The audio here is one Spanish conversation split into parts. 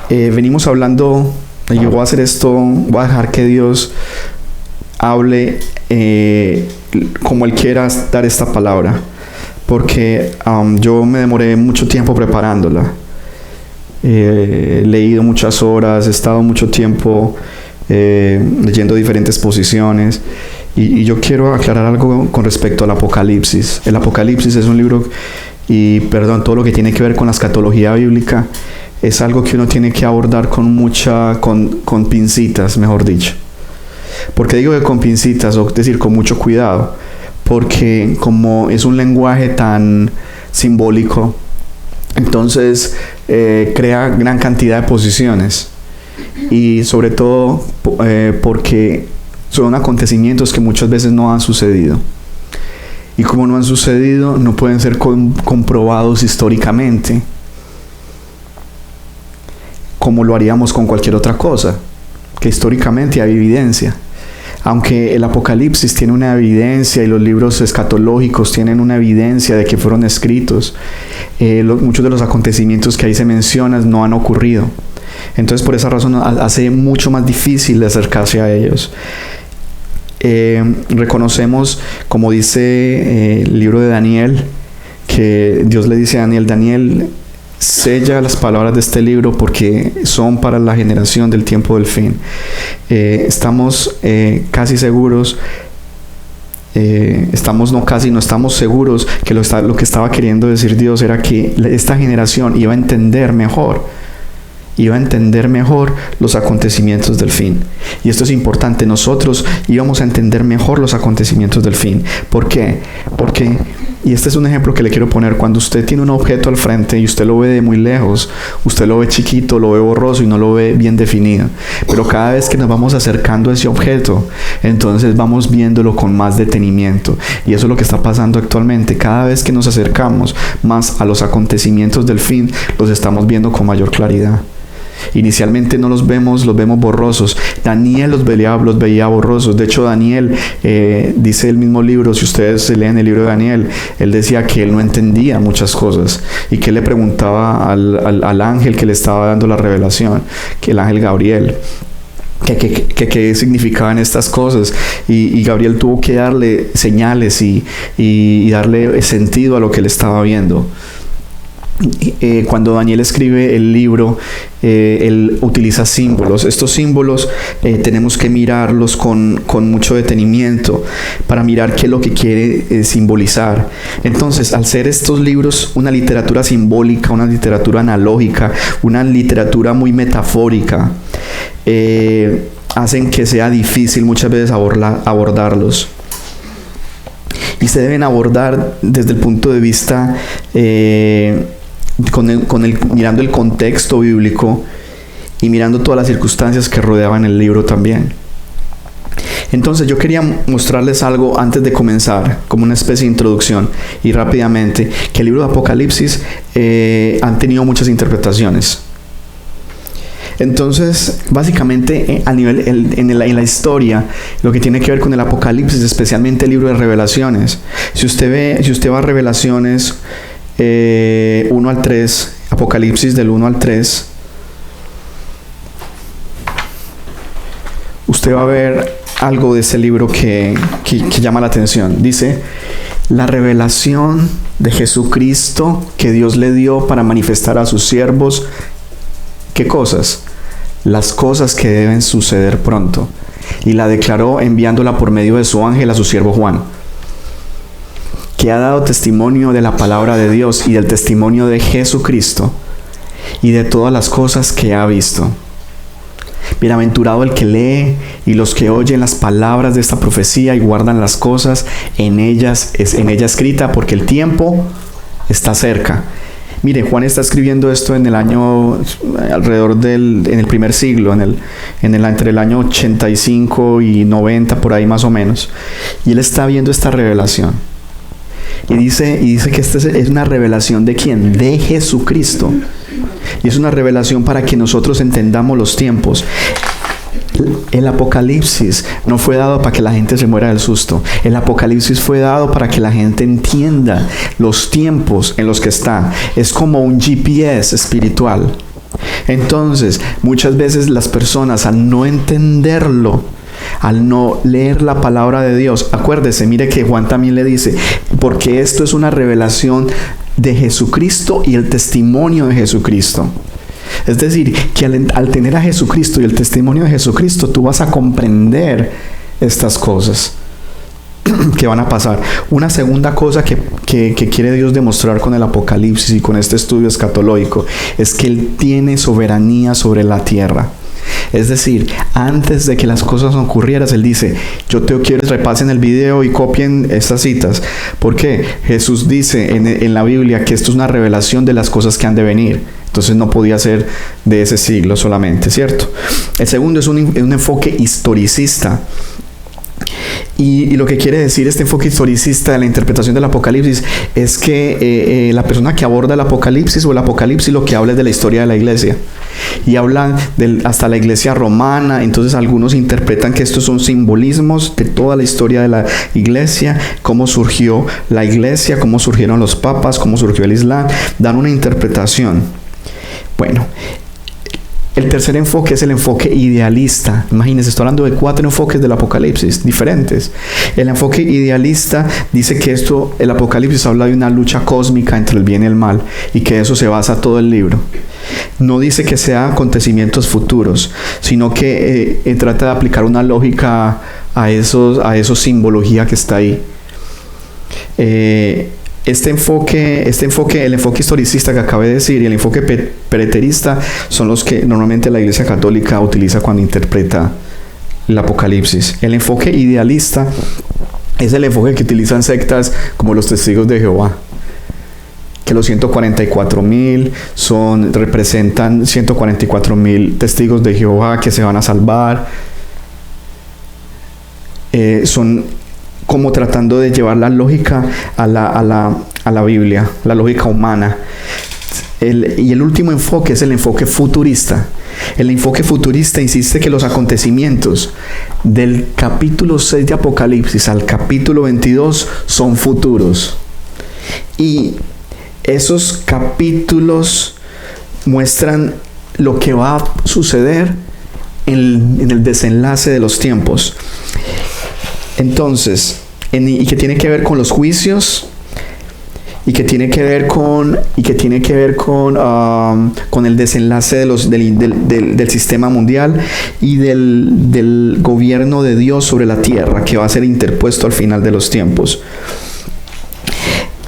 Venimos hablando, y yo voy a hacer esto, voy a dejar que Dios hable como Él quiera dar esta palabra, porque yo me demoré mucho tiempo preparándola. He leído muchas horas, he estado mucho tiempo leyendo diferentes posiciones, y yo quiero aclarar algo con respecto al Apocalipsis. El Apocalipsis es un libro, todo lo que tiene que ver con la escatología bíblica es algo que uno tiene que abordar con pincitas, mejor dicho. ¿Por qué digo que con pincitas? Es decir, con mucho cuidado, porque como es un lenguaje tan simbólico, entonces crea gran cantidad de posiciones, y sobre todo porque son acontecimientos que muchas veces no han sucedido, y como no han sucedido, no pueden ser comprobados históricamente como lo haríamos con cualquier otra cosa, que históricamente hay evidencia. Aunque el Apocalipsis tiene una evidencia y los libros escatológicos tienen una evidencia de que fueron escritos, muchos de los acontecimientos que ahí se mencionan no han ocurrido. Entonces, por esa razón hace mucho más difícil acercarse a ellos. Reconocemos, como dice el libro de Daniel, que Dios le dice a Daniel: Daniel, sella las palabras de este libro porque son para la generación del tiempo del fin. Estamos casi seguros, estamos seguros que lo que estaba queriendo decir Dios era que esta generación iba a entender mejor los acontecimientos del fin. Y esto es importante, nosotros íbamos a entender mejor los acontecimientos del fin. ¿Por qué? Porque, y este es un ejemplo que le quiero poner, cuando usted tiene un objeto al frente y usted lo ve de muy lejos, usted lo ve chiquito, lo ve borroso y no lo ve bien definido. Pero cada vez que nos vamos acercando a ese objeto, entonces vamos viéndolo con más detenimiento. Y eso es lo que está pasando actualmente. Cada vez que nos acercamos más a los acontecimientos del fin, los estamos viendo con mayor claridad. Inicialmente no los vemos borrosos. Daniel los veía borrosos. De hecho, Daniel, dice el mismo libro, si ustedes se leen el libro de Daniel, él decía que él no entendía muchas cosas y que le preguntaba al ángel que le estaba dando la revelación, que el ángel Gabriel, qué significaban estas cosas, y Gabriel tuvo que darle señales y darle sentido a lo que él estaba viendo. Cuando Daniel escribe el libro, él utiliza símbolos. Estos símbolos tenemos que mirarlos con mucho detenimiento para mirar qué es lo que quiere simbolizar. Entonces, al ser estos libros una literatura simbólica, una literatura analógica, una literatura muy metafórica, hacen que sea difícil muchas veces abordarlos. Y se deben abordar desde el punto de vista mirando el contexto bíblico y mirando todas las circunstancias que rodeaban el libro también. Entonces yo quería mostrarles algo antes de comenzar, como una especie de introducción, y rápidamente, que el libro de Apocalipsis han tenido muchas interpretaciones. Entonces, básicamente, en la historia, lo que tiene que ver con el Apocalipsis, especialmente el libro de Revelaciones, si usted va a Revelaciones 1 al 3, Apocalipsis del 1 al 3, usted va a ver algo de ese libro que llama la atención. Dice: la revelación de Jesucristo que Dios le dio para manifestar a sus siervos, ¿qué cosas? Las cosas que deben suceder pronto. Y la declaró enviándola por medio de su ángel a su siervo Juan, que ha dado testimonio de la palabra de Dios y del testimonio de Jesucristo y de todas las cosas que ha visto. Bienaventurado el que lee y los que oyen las palabras de esta profecía y guardan las cosas en ella escrita, porque el tiempo está cerca. Mire, Juan está escribiendo esto en el año en el primer siglo, entre el año 85 y 90, por ahí más o menos. Y él está viendo esta revelación. Y dice que esta es una revelación ¿de quién? De Jesucristo. Y es una revelación para que nosotros entendamos los tiempos. El Apocalipsis no fue dado para que la gente se muera del susto. El Apocalipsis fue dado para que la gente entienda los tiempos en los que está. Es como un GPS espiritual. Entonces, muchas veces las personas, al no entenderlo, al no leer la palabra de Dios, acuérdese, mire que Juan también le dice, porque esto es una revelación de Jesucristo y el testimonio de Jesucristo. Es decir, que al tener a Jesucristo y el testimonio de Jesucristo, tú vas a comprender estas cosas que van a pasar. Una segunda cosa que quiere Dios demostrar con el Apocalipsis y con este estudio escatológico es que Él tiene soberanía sobre la tierra. Es decir, antes de que las cosas ocurrieran, Él dice, yo te quiero que repasen el video y copien estas citas. Porque Jesús dice en la Biblia que esto es una revelación de las cosas que han de venir. Entonces no podía ser de ese siglo solamente, ¿cierto? El segundo es un enfoque historicista. Y lo que quiere decir este enfoque historicista de la interpretación del Apocalipsis es que la persona que aborda el Apocalipsis lo que habla es de la historia de la iglesia. Y hablan hasta la iglesia romana. Entonces algunos interpretan que estos son simbolismos de toda la historia de la iglesia, cómo surgió la iglesia, cómo surgieron los papas, cómo surgió el Islam. Dan una interpretación. Bueno, el tercer enfoque es el enfoque idealista. Imagínense, estoy hablando de 4 enfoques del Apocalipsis diferentes. El enfoque idealista dice que el Apocalipsis habla de una lucha cósmica entre el bien y el mal, y que de eso se basa todo el libro. No dice que sean acontecimientos futuros, sino que trata de aplicar una lógica a esos simbología que está ahí. El enfoque historicista que acabé de decir y el enfoque preterista son los que normalmente la Iglesia Católica utiliza cuando interpreta el Apocalipsis. El enfoque idealista es el enfoque que utilizan sectas como los Testigos de Jehová, que los 144,000 representan 144,000 testigos de Jehová que se van a salvar. Son como tratando de llevar la lógica a la Biblia, la lógica humana. Y el último enfoque es el enfoque futurista. El enfoque futurista insiste que los acontecimientos del capítulo 6 de Apocalipsis al capítulo 22 son futuros. Y esos capítulos muestran lo que va a suceder en el desenlace de los tiempos. Entonces, y que tiene que ver con los juicios, y que tiene que ver con el desenlace del sistema mundial y del gobierno de Dios sobre la tierra, que va a ser interpuesto al final de los tiempos.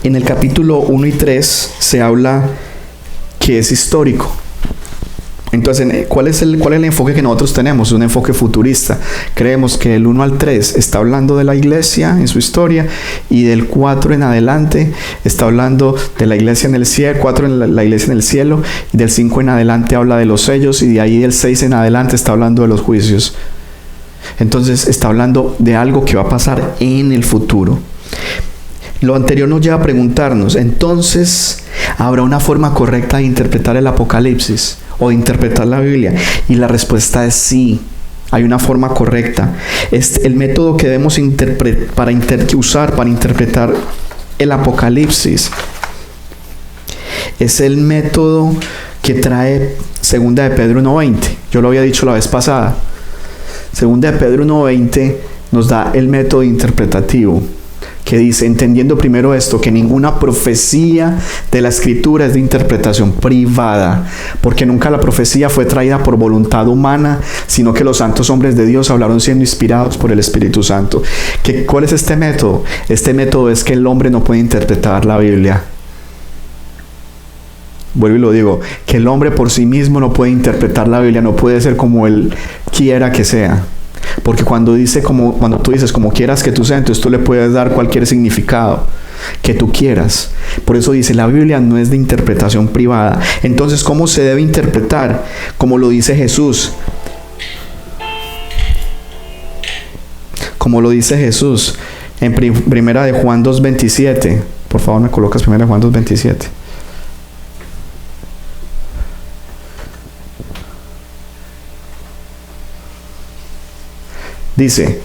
En el capítulo 1 y 3 se habla que es histórico. Entonces, ¿cuál es el enfoque que nosotros tenemos? Un enfoque futurista. Creemos que del 1 al 3 está hablando de la iglesia en su historia, y del 4 en adelante está hablando de la iglesia en el cielo, 4 en la iglesia en el cielo, y del 5 en adelante habla de los sellos, y de ahí del 6 en adelante está hablando de los juicios. Entonces está hablando de algo que va a pasar en el futuro. Lo anterior nos lleva a preguntarnos, entonces, ¿habrá una forma correcta de interpretar el Apocalipsis o de interpretar la Biblia? Y la respuesta es sí, hay una forma correcta. El método que debemos usar para interpretar el Apocalipsis es el método que trae 2 de Pedro 1:20. Yo lo había dicho la vez pasada. 2 de Pedro 1:20 nos da el método interpretativo, que dice, entendiendo primero esto, que ninguna profecía de la Escritura es de interpretación privada, porque nunca la profecía fue traída por voluntad humana, sino que los santos hombres de Dios hablaron siendo inspirados por el Espíritu Santo. ¿Cuál es este método? Este método es que el hombre no puede interpretar la Biblia. Vuelvo y lo digo, que el hombre por sí mismo no puede interpretar la Biblia, no puede ser como él quiera que sea. Porque cuando tú dices como quieras que tú seas, entonces tú le puedes dar cualquier significado que tú quieras. Por eso dice, la Biblia no es de interpretación privada. Entonces, ¿cómo se debe interpretar? Como lo dice Jesús. Como lo dice Jesús en primera de Juan 2:27. Por favor, me colocas primera de Juan 2:27. Dice,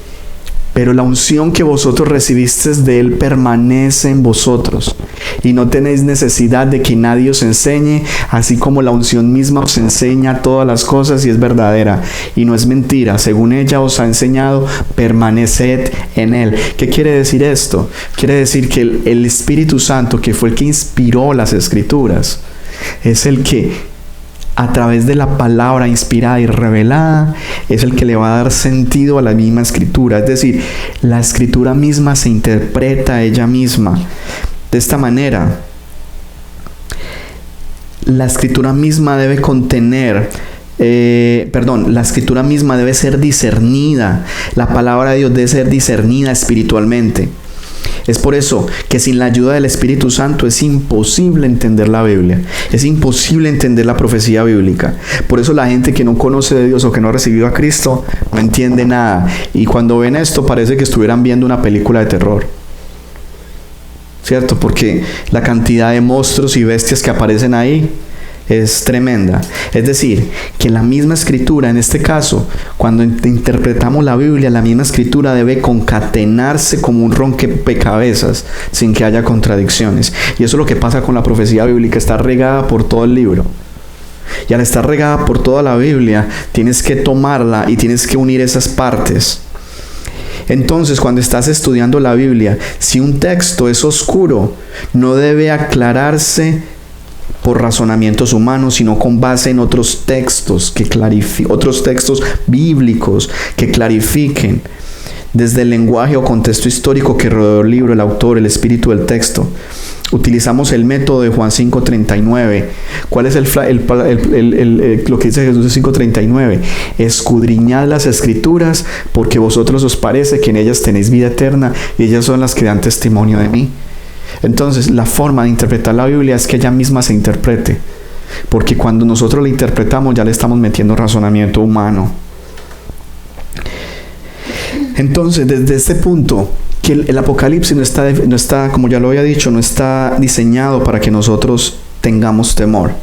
Pero la unción que vosotros recibisteis de Él permanece en vosotros, y no tenéis necesidad de que nadie os enseñe, así como la unción misma os enseña todas las cosas y es verdadera, y no es mentira. Según ella os ha enseñado, permaneced en Él. ¿Qué quiere decir esto? Quiere decir que el Espíritu Santo, que fue el que inspiró las Escrituras, es el que a través de la palabra inspirada y revelada es el que le va a dar sentido a la misma escritura. Es decir, la escritura misma se interpreta a ella misma. De esta manera, la escritura misma debe contener, la escritura misma debe ser discernida. La palabra de Dios debe ser discernida espiritualmente. Es por eso que sin la ayuda del Espíritu Santo es imposible entender la Biblia. Es imposible entender la profecía bíblica. Por eso la gente que no conoce de Dios o que no ha recibido a Cristo no entiende nada. Y cuando ven esto parece que estuvieran viendo una película de terror. ¿Cierto? Porque la cantidad de monstruos y bestias que aparecen ahí es tremenda. Es decir, que la misma escritura, en este caso, cuando interpretamos la Biblia, la misma escritura debe concatenarse como un rompecabezas sin que haya contradicciones. Y eso es lo que pasa con la profecía bíblica, está regada por todo el libro. Y al estar regada por toda la Biblia, tienes que tomarla y tienes que unir esas partes. Entonces, cuando estás estudiando la Biblia, si un texto es oscuro, no debe aclararse por razonamientos humanos, sino con base en otros textos otros textos bíblicos que clarifiquen desde el lenguaje o contexto histórico que rodeó el libro, el autor, el espíritu del texto. Utilizamos el método de Juan 5:39. ¿Cuál es lo que dice Jesús en 5:39? Escudriñad las escrituras, porque vosotros os parece que en ellas tenéis vida eterna, y ellas son las que dan testimonio de mí. Entonces, la forma de interpretar la Biblia es que ella misma se interprete, porque cuando nosotros la interpretamos ya le estamos metiendo razonamiento humano. Entonces, desde este punto, que el Apocalipsis no está, como ya lo había dicho, no está diseñado para que nosotros tengamos temor.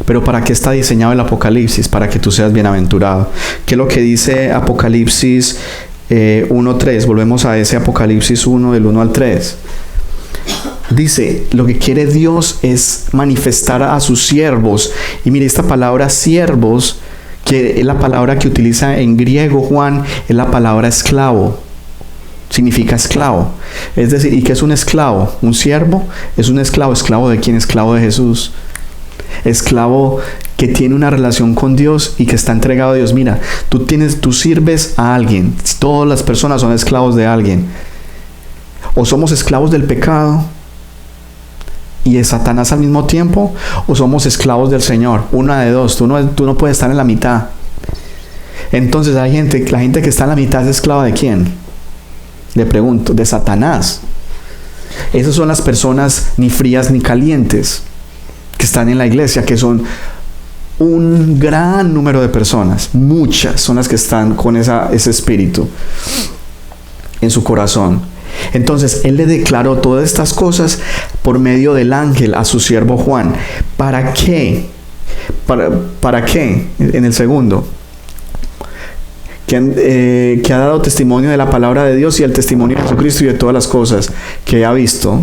Pero ¿para qué está diseñado el Apocalipsis? Para que tú seas bienaventurado. ¿Qué es lo que dice Apocalipsis 1:3? Volvemos a ese Apocalipsis 1, del 1 al 3. Dice, lo que quiere Dios es manifestar a sus siervos. Y mire, esta palabra siervos, que es la palabra que utiliza en griego Juan, es la palabra esclavo. Significa esclavo. Es decir, ¿y qué es un esclavo? Un siervo es un esclavo. ¿Esclavo de quién? Esclavo de Jesús. Esclavo que tiene una relación con Dios y que está entregado a Dios. Mira, tú sirves a alguien. Todas las personas son esclavos de alguien. O somos esclavos del pecado y de Satanás al mismo tiempo, o somos esclavos del Señor. Una de dos. Tú no puedes estar en la mitad. Entonces la gente que está en la mitad es esclava ¿de quién? Le pregunto, de Satanás. Esas son las personas ni frías ni calientes que están en la iglesia, que son un gran número de personas. Muchas son las que están con ese espíritu en su corazón. Entonces él le declaró todas estas cosas por medio del ángel a su siervo Juan. ¿Para qué? ¿Para qué? En el segundo, que ha dado testimonio de la palabra de Dios y el testimonio de Jesucristo y de todas las cosas que ha visto.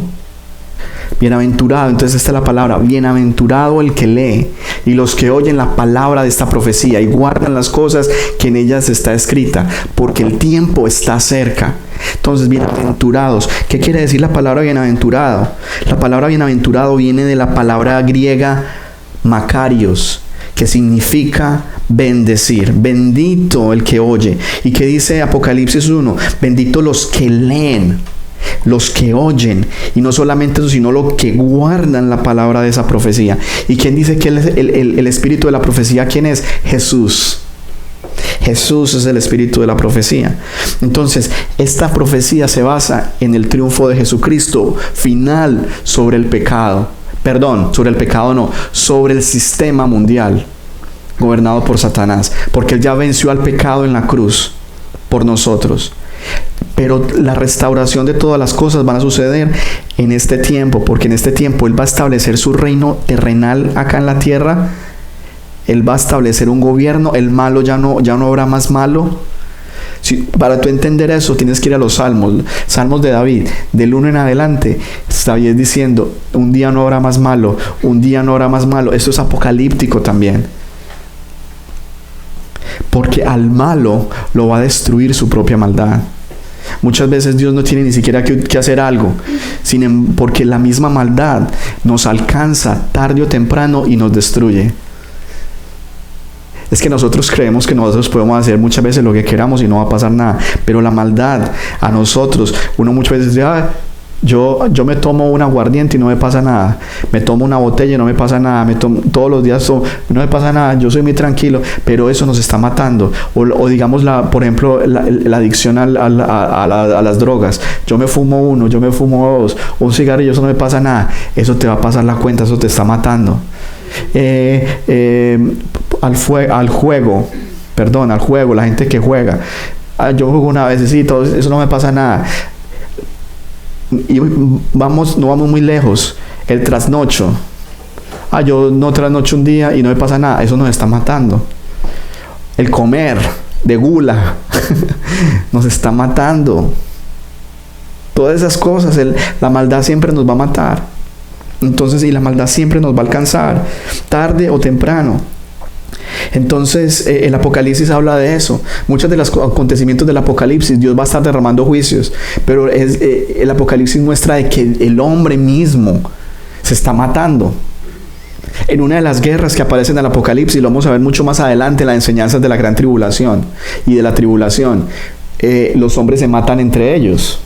Bienaventurado, entonces esta es la palabra, bienaventurado el que lee y los que oyen la palabra de esta profecía y guardan las cosas que en ellas está escrita, porque el tiempo está cerca. Entonces, bienaventurados, ¿qué quiere decir la palabra bienaventurado? La palabra bienaventurado viene de la palabra griega makarios, que significa bendecir. Bendito el que oye. ¿Y qué dice Apocalipsis 1? Bendito los que leen, los que oyen, y no solamente eso, sino los que guardan la palabra de esa profecía. ¿Y quién dice que el espíritu de la profecía? ¿Quién es? Jesús. Jesús es el espíritu de la profecía. Entonces, esta profecía se basa en el triunfo de Jesucristo final sobre el pecado. Sobre el sistema mundial gobernado por Satanás, porque él ya venció al pecado en la cruz por nosotros. Pero la restauración de todas las cosas van a suceder en este tiempo, porque en este tiempo él va a establecer su reino terrenal acá en la tierra. Él va a establecer un gobierno. El malo ya no habrá más malo, Para tú entender eso tienes que ir a los salmos de David, del 1 en adelante. David diciendo, un día no habrá más malo, un día no habrá más malo. Eso es apocalíptico también. Porque al malo lo va a destruir su propia maldad. Muchas veces Dios no tiene ni siquiera que hacer algo, porque la misma maldad nos alcanza tarde o temprano y nos destruye. Es que nosotros creemos que nosotros podemos hacer muchas veces lo que queramos y no va a pasar nada, pero la maldad a nosotros, uno muchas veces dice, yo me tomo un aguardiente y no me pasa nada, me tomo una botella y no me pasa nada, todos los días no me pasa nada, yo soy muy tranquilo, pero eso nos está matando. O digamos, por ejemplo, la adicción a las drogas. Yo me fumo uno, yo me fumo dos, un cigarrillo, eso no me pasa nada. Eso te va a pasar la cuenta, eso te está matando. Al juego, la gente que juega. Yo juego una vececita, eso no me pasa nada. Y no vamos muy lejos. El trasnocho. Yo no trasnocho un día y no me pasa nada. Eso nos está matando. El comer de gula nos está matando. Todas esas cosas, la maldad siempre nos va a matar. Entonces, y la maldad siempre nos va a alcanzar, tarde o temprano. Entonces, el Apocalipsis habla de eso. Muchos de los acontecimientos del Apocalipsis, Dios va a estar derramando juicios, pero el Apocalipsis muestra de que el hombre mismo se está matando. En una de las guerras que aparecen en el Apocalipsis, lo vamos a ver mucho más adelante en las enseñanzas de la gran tribulación y de la tribulación, los hombres se matan entre ellos.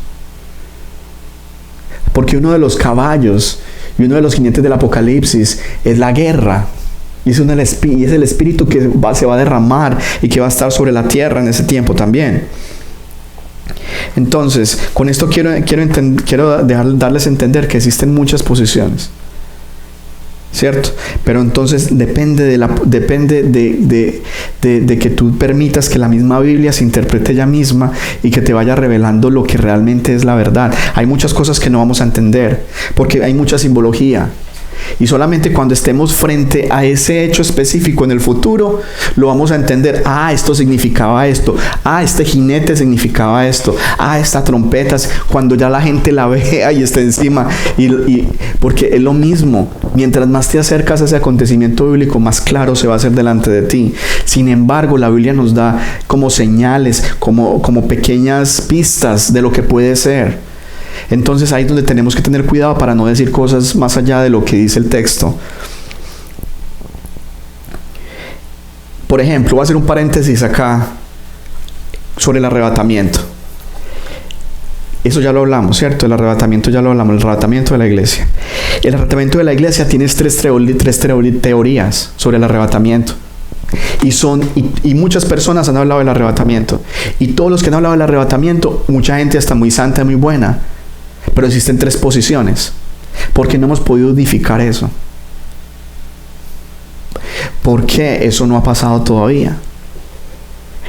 Porque uno de los caballos y uno de los jinetes del Apocalipsis es la guerra. Y es el espíritu que se va a derramar y que va a estar sobre la tierra en ese tiempo también. Entonces, con esto quiero darles a entender que existen muchas posiciones, ¿cierto? Pero entonces depende de que tú permitas que la misma Biblia se interprete ella misma y que te vaya revelando lo que realmente es la verdad. Hay muchas cosas que no vamos a entender porque hay mucha simbología. Y solamente cuando estemos frente a ese hecho específico en el futuro, lo vamos a entender. Esto significaba esto. Este jinete significaba esto. Esta trompeta, cuando ya la gente la vea y esté encima. Porque es lo mismo. Mientras más te acercas a ese acontecimiento bíblico, más claro se va a hacer delante de ti. Sin embargo, la Biblia nos da como señales, como pequeñas pistas de lo que puede ser. Entonces ahí es donde tenemos que tener cuidado para no decir cosas más allá de lo que dice el texto. Por ejemplo, voy a hacer un paréntesis acá sobre el arrebatamiento. Eso ya lo hablamos, ¿cierto? El arrebatamiento ya lo hablamos, el arrebatamiento de la iglesia. El arrebatamiento de la iglesia tiene tres teorías sobre el arrebatamiento. Y muchas personas han hablado del arrebatamiento. Y todos los que han hablado del arrebatamiento, mucha gente está muy santa, muy buena. Pero existen tres posiciones. Porque no hemos podido unificar eso. ¿Por qué eso no ha pasado todavía?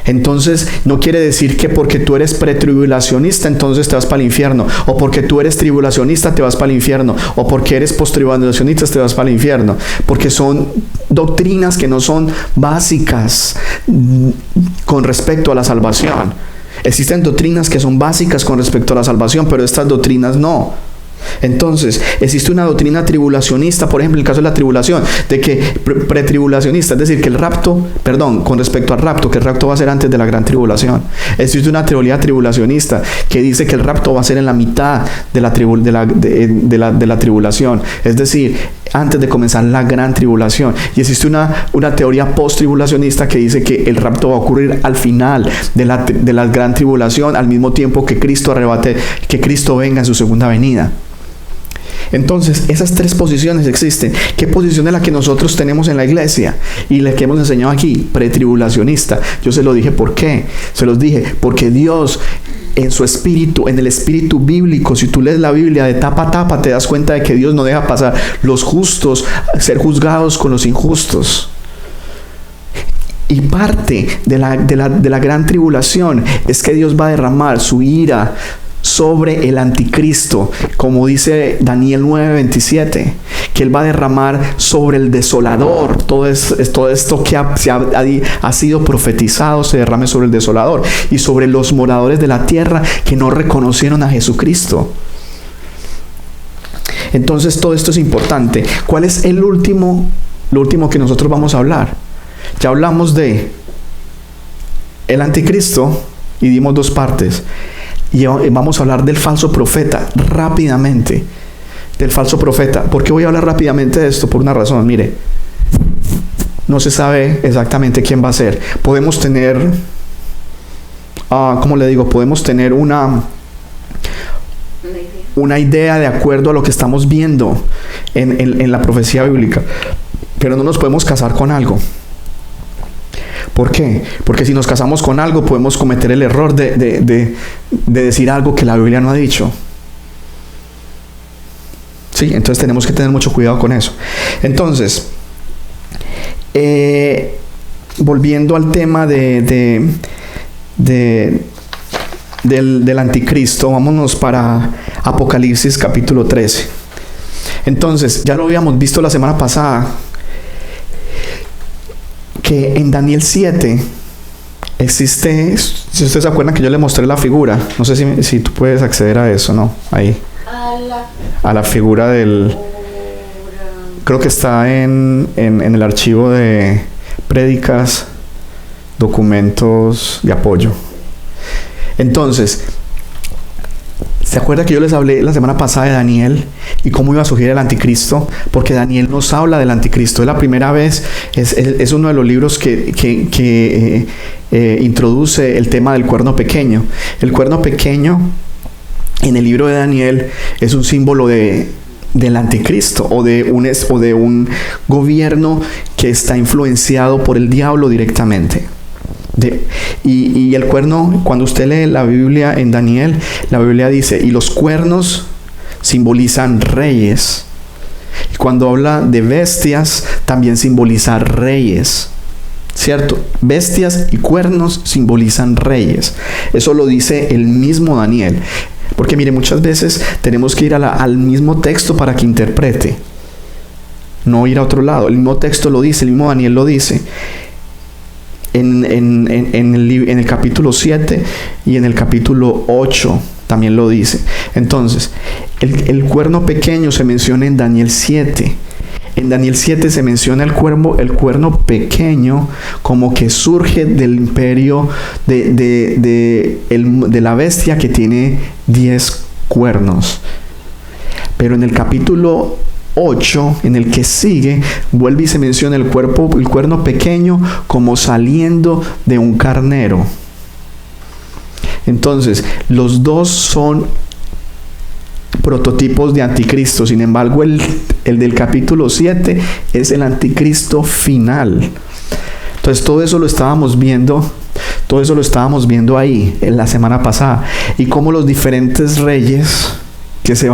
Entonces, no quiere decir que porque tú eres pretribulacionista, entonces te vas para el infierno. O porque tú eres tribulacionista, te vas para el infierno. O porque eres posttribulacionista, te vas para el infierno. Porque son doctrinas que no son básicas con respecto a la salvación. Existen doctrinas que son básicas con respecto a la salvación, pero estas doctrinas no. Entonces, existe una doctrina tribulacionista, por ejemplo, el caso de la tribulación, de que pretribulacionista, es decir, que con respecto al rapto, que el rapto va a ser antes de la gran tribulación. Existe una teoría tribulacionista que dice que el rapto va a ser en la mitad de la tribulación, es decir, antes de comenzar la gran tribulación. Y existe una teoría post-tribulacionista que dice que el rapto va a ocurrir al final de la gran tribulación, al mismo tiempo que Cristo arrebate, que Cristo venga en su segunda venida. Entonces, esas tres posiciones existen. ¿Qué posición es la que nosotros tenemos en la iglesia? Y la que hemos enseñado aquí, pretribulacionista. Yo se lo dije, ¿por qué? Se los dije, porque Dios, en su espíritu, en el espíritu bíblico, si tú lees la Biblia de tapa a tapa, te das cuenta de que Dios no deja pasar los justos ser juzgados con los injustos. Y parte de la gran tribulación es que Dios va a derramar su ira sobre el anticristo, como dice Daniel 9:27, que Él va a derramar sobre el desolador. Todo esto que ha sido profetizado se derrame sobre el desolador y sobre los moradores de la tierra que no reconocieron a Jesucristo. Entonces todo esto es importante. ¿Cuál es lo último que nosotros vamos a hablar? Ya hablamos de el anticristo y dimos 2 partes. Y vamos a hablar del falso profeta rápidamente. Del falso profeta. ¿Por qué voy a hablar rápidamente de esto? Por una razón. Mire, no se sabe exactamente quién va a ser. Podemos tener, ¿cómo le digo? Podemos tener una idea de acuerdo a lo que estamos viendo en la profecía bíblica, pero no nos podemos casar con algo. ¿Por qué? Porque si nos casamos con algo podemos cometer el error de decir algo que la Biblia no ha dicho. Sí, entonces tenemos que tener mucho cuidado con eso. Entonces, volviendo al tema del anticristo, vámonos para Apocalipsis capítulo 13. Entonces, ya lo habíamos visto la semana pasada, que en Daniel 7 existe, si ustedes se acuerdan que yo le mostré la figura, no sé si tú puedes acceder a eso, ¿no? Ahí. A la figura del... Creo que está en el archivo de prédicas, documentos de apoyo. Entonces, ¿se acuerda que yo les hablé la semana pasada de Daniel y cómo iba a surgir el anticristo? Porque Daniel nos habla del anticristo. Es la primera vez, es uno de los libros que introduce el tema del cuerno pequeño. El cuerno pequeño en el libro de Daniel es un símbolo del anticristo o de un gobierno que está influenciado por el diablo directamente. Y el cuerno, cuando usted lee la Biblia en Daniel, la Biblia dice, y los cuernos simbolizan reyes. Y cuando habla de bestias, también simboliza reyes. ¿Cierto? Bestias y cuernos simbolizan reyes. Eso lo dice el mismo Daniel. Porque mire, muchas veces tenemos que ir al mismo texto para que interprete. No ir a otro lado. El mismo texto lo dice, el mismo Daniel lo dice. En el capítulo 7 y en el capítulo 8 también lo dice. Entonces, el cuerno pequeño se menciona en Daniel 7. En Daniel 7 se menciona el cuerno pequeño como que surge del imperio de la bestia que tiene 10 cuernos. Pero en el capítulo 8, en el que sigue, vuelve y se menciona el cuerno pequeño como saliendo de un carnero. Entonces, los dos son prototipos de anticristo. Sin embargo, el del capítulo 7 es el anticristo final. Entonces, todo eso lo estábamos viendo ahí en la semana pasada, y cómo los diferentes reyes que se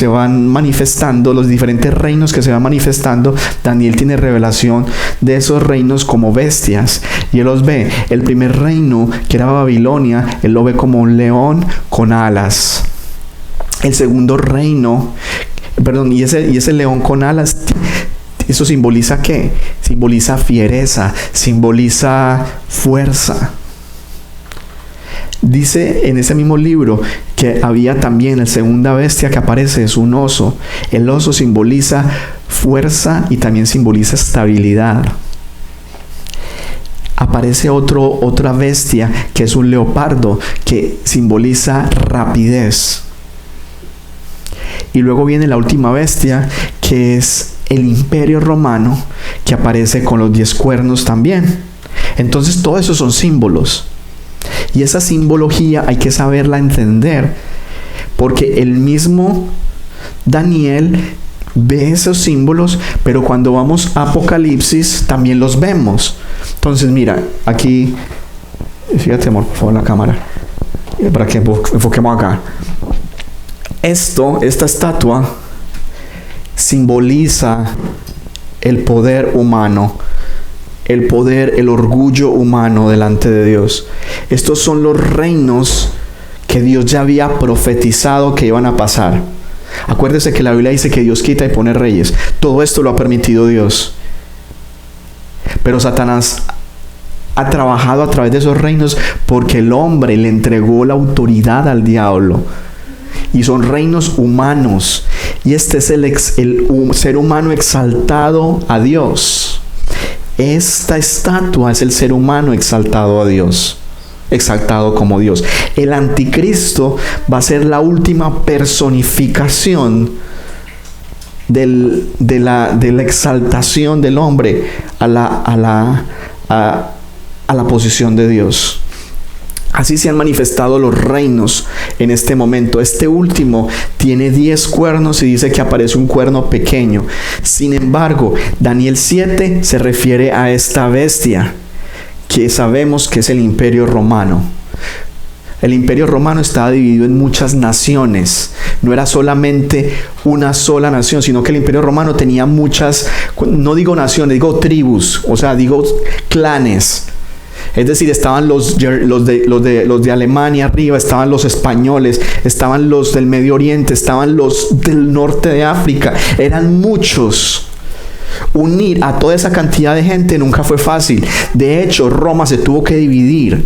van manifestando, los diferentes reinos que se van manifestando, Daniel tiene revelación de esos reinos como bestias, y él los ve. El primer reino, que era Babilonia, él lo ve como un león con alas. El segundo reino, y ese león con alas, ¿eso simboliza qué? Simboliza fiereza, simboliza fuerza. Dice en ese mismo libro que había también la segunda bestia que aparece, es un oso. El oso simboliza fuerza y también simboliza estabilidad. Aparece otra bestia que es un leopardo, que simboliza rapidez. Y luego viene la última bestia, que es el imperio romano, que aparece con los 10 cuernos también. Entonces todo eso son símbolos. Y esa simbología hay que saberla entender, porque el mismo Daniel ve esos símbolos, pero cuando vamos a Apocalipsis también los vemos. Entonces mira, aquí, fíjate amor, por favor, la cámara, para que enfoquemos acá. Esta estatua simboliza el poder humano, el orgullo humano delante de Dios. Estos son los reinos que Dios ya había profetizado que iban a pasar. Acuérdese que la Biblia dice que Dios quita y pone reyes. Todo esto lo ha permitido Dios. Pero Satanás ha trabajado a través de esos reinos porque el hombre le entregó la autoridad al diablo. Y son reinos humanos. Y este es el ser humano exaltado a Dios. Esta estatua es el ser humano exaltado a Dios. Exaltado como Dios. El anticristo va a ser la última personificación de la exaltación del hombre a la posición de Dios. Así se han manifestado los reinos en este momento. Este último tiene 10 cuernos y dice que aparece un cuerno pequeño. Sin embargo, Daniel 7 se refiere a esta bestia que sabemos que es el Imperio Romano. El Imperio Romano estaba dividido en muchas naciones. No era solamente una sola nación, sino que el Imperio Romano tenía muchas, no digo naciones, digo tribus, o sea, digo clanes. Es decir, estaban los de Alemania arriba, estaban los españoles, estaban los del Medio Oriente, estaban los del norte de África. Eran muchos. Unir a toda esa cantidad de gente nunca fue fácil. De hecho, Roma se tuvo que dividir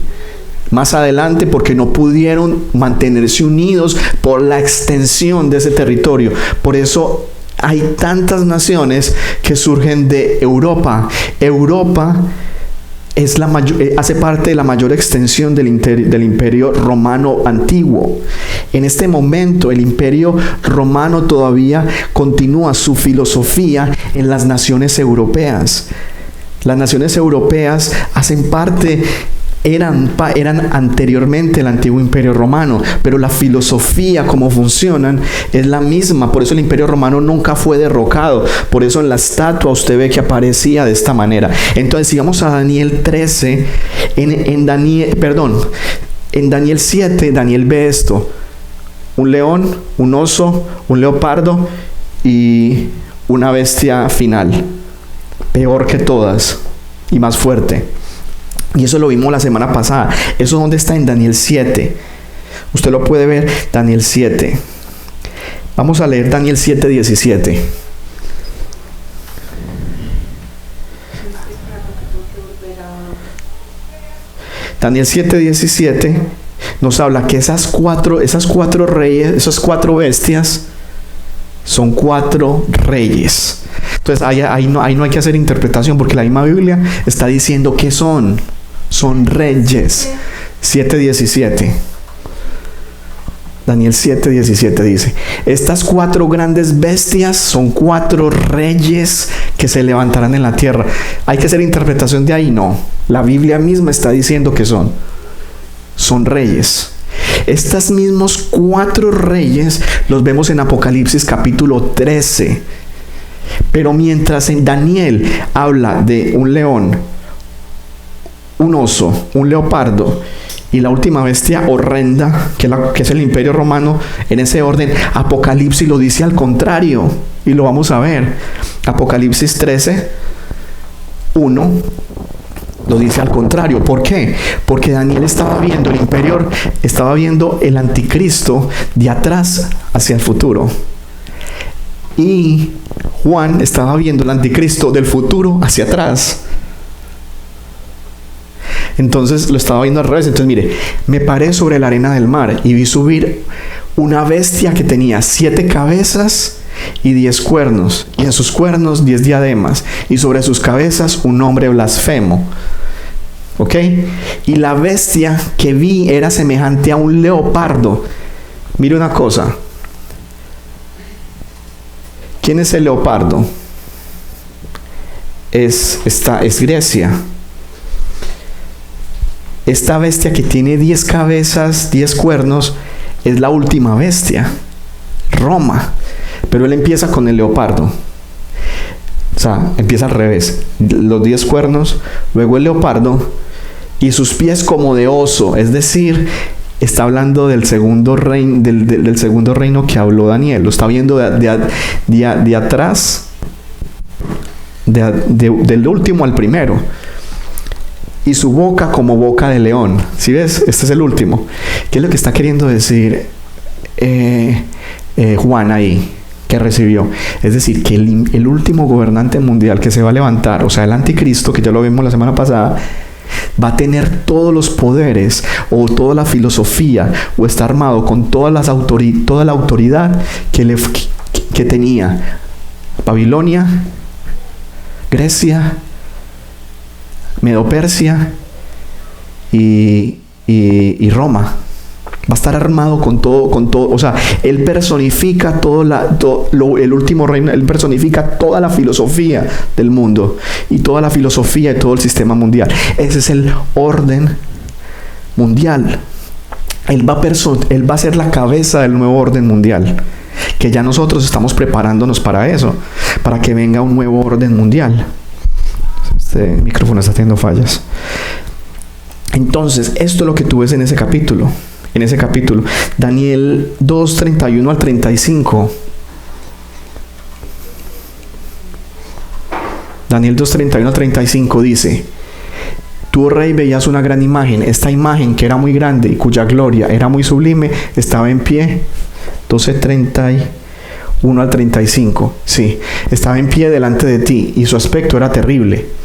más adelante porque no pudieron mantenerse unidos por la extensión de ese territorio. Por eso hay tantas naciones que surgen de Europa. Europa es hace parte de la mayor extensión del Imperio Romano antiguo. En este momento el Imperio Romano todavía continúa su filosofía en las naciones europeas. Las naciones europeas hacen parte, eran anteriormente el antiguo Imperio Romano, pero la filosofía, cómo funcionan, es la misma. Por eso el Imperio Romano nunca fue derrocado. Por eso en la estatua usted ve que aparecía de esta manera. Entonces, si vamos a Daniel 13, en Daniel 7, Daniel ve esto: un león, un oso, un leopardo y una bestia final, peor que todas y más fuerte. Y eso lo vimos la semana pasada. ¿Eso dónde está? En Daniel 7. Usted lo puede ver, Daniel 7. Vamos a leer Daniel 7, 17. Daniel 7, 17 nos habla que esas cuatro reyes, esas 4 bestias, son 4 reyes. Entonces ahí no hay que hacer interpretación, porque la misma Biblia está diciendo que son reyes. 7:17. Daniel 7:17 dice: estas 4 grandes bestias son 4 reyes que se levantarán en la tierra. ¿Hay que hacer interpretación de ahí? No. La Biblia misma está diciendo que son reyes. Estos mismos 4 reyes los vemos en Apocalipsis capítulo 13. Pero mientras en Daniel habla de un león, un oso, un leopardo y la última bestia horrenda, que es el Imperio Romano, en ese orden, Apocalipsis lo dice al contrario, y lo vamos a ver. Apocalipsis 13, 1 lo dice al contrario. ¿Por qué? Porque Daniel estaba viendo el anticristo de atrás hacia el futuro, y Juan estaba viendo el anticristo del futuro hacia atrás. Entonces lo estaba viendo al revés. Entonces mire: me paré sobre la arena del mar y vi subir una bestia que tenía 7 cabezas y 10 cuernos, y en sus cuernos 10 diademas, y sobre sus cabezas un nombre blasfemo. ¿Ok? Y la bestia que vi era semejante a un leopardo. Mire una cosa. ¿Quién es el leopardo? Es Grecia. Esta bestia que tiene 10 cabezas, 10 cuernos, es la última bestia, Roma. Pero él empieza con el leopardo. O sea, empieza al revés. Los 10 cuernos, luego el leopardo, y sus pies como de oso. Es decir, está hablando del segundo reino, del segundo reino que habló Daniel. Lo está viendo de atrás, del último al primero. y su boca como boca de león. ¿Sí ves? Este es el último. ¿Qué es lo que está queriendo decir Juan ahí? Que recibió. Es decir, que el último gobernante mundial que se va a levantar, o sea, el anticristo, que ya lo vimos la semana pasada, va a tener todos los poderes o toda la filosofía, o está armado con toda la autoridad que tenía Babilonia, Grecia, Medo-Persia y Roma. Va a estar armado con todo, o sea, él personifica el último reino, él personifica toda la filosofía del mundo y toda la filosofía y todo el sistema mundial. Ese es el orden mundial. Él va a ser la cabeza del nuevo orden mundial, que ya nosotros estamos preparándonos para eso, para que venga un nuevo orden mundial. Este micrófono está teniendo fallas. Entonces, esto es lo que tú ves en ese capítulo. Daniel 2, 31 al 35. Daniel 2, 31 al 35 dice: Tú, rey, veías una gran imagen. Esta imagen, que era muy grande y cuya gloria era muy sublime, estaba en pie. 12, 31 al 35. Sí, estaba en pie delante de ti y su aspecto era terrible.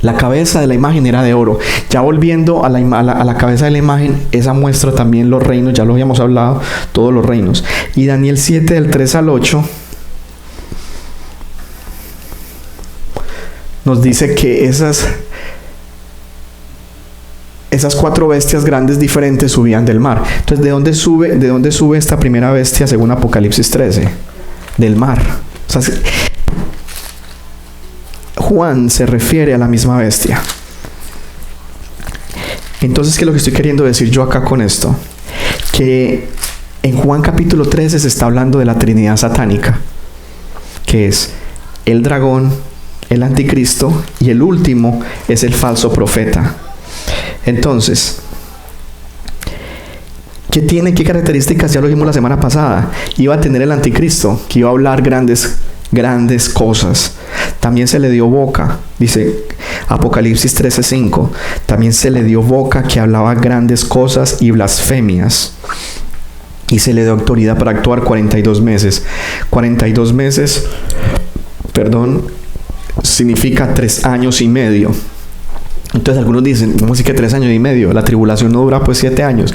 La cabeza de la imagen era de oro. Ya volviendo a la cabeza de la imagen, esa muestra también los reinos, ya lo habíamos hablado, todos los reinos. Y Daniel 7, del 3 al 8, nos dice que esas 4 bestias grandes diferentes subían del mar. Entonces, ¿de dónde sube esta primera bestia según Apocalipsis 13? Del mar. O sea, Juan se refiere a la misma bestia. Entonces, ¿qué es lo que estoy queriendo decir yo acá con esto? Que en Juan capítulo 13 se está hablando de la Trinidad satánica, que es el dragón, el anticristo, y el último es el falso profeta. Entonces, ¿qué características? Ya lo vimos la semana pasada. Iba a tener el anticristo, que iba a hablar grandes cosas. También se le dio boca, dice Apocalipsis 13:5. También se le dio boca que hablaba grandes cosas y blasfemias. Y se le dio autoridad para actuar 42 meses. 42 meses, significa 3 años y medio. Entonces algunos dicen, ¿cómo así que 3 años y medio? La tribulación no dura pues 7 años.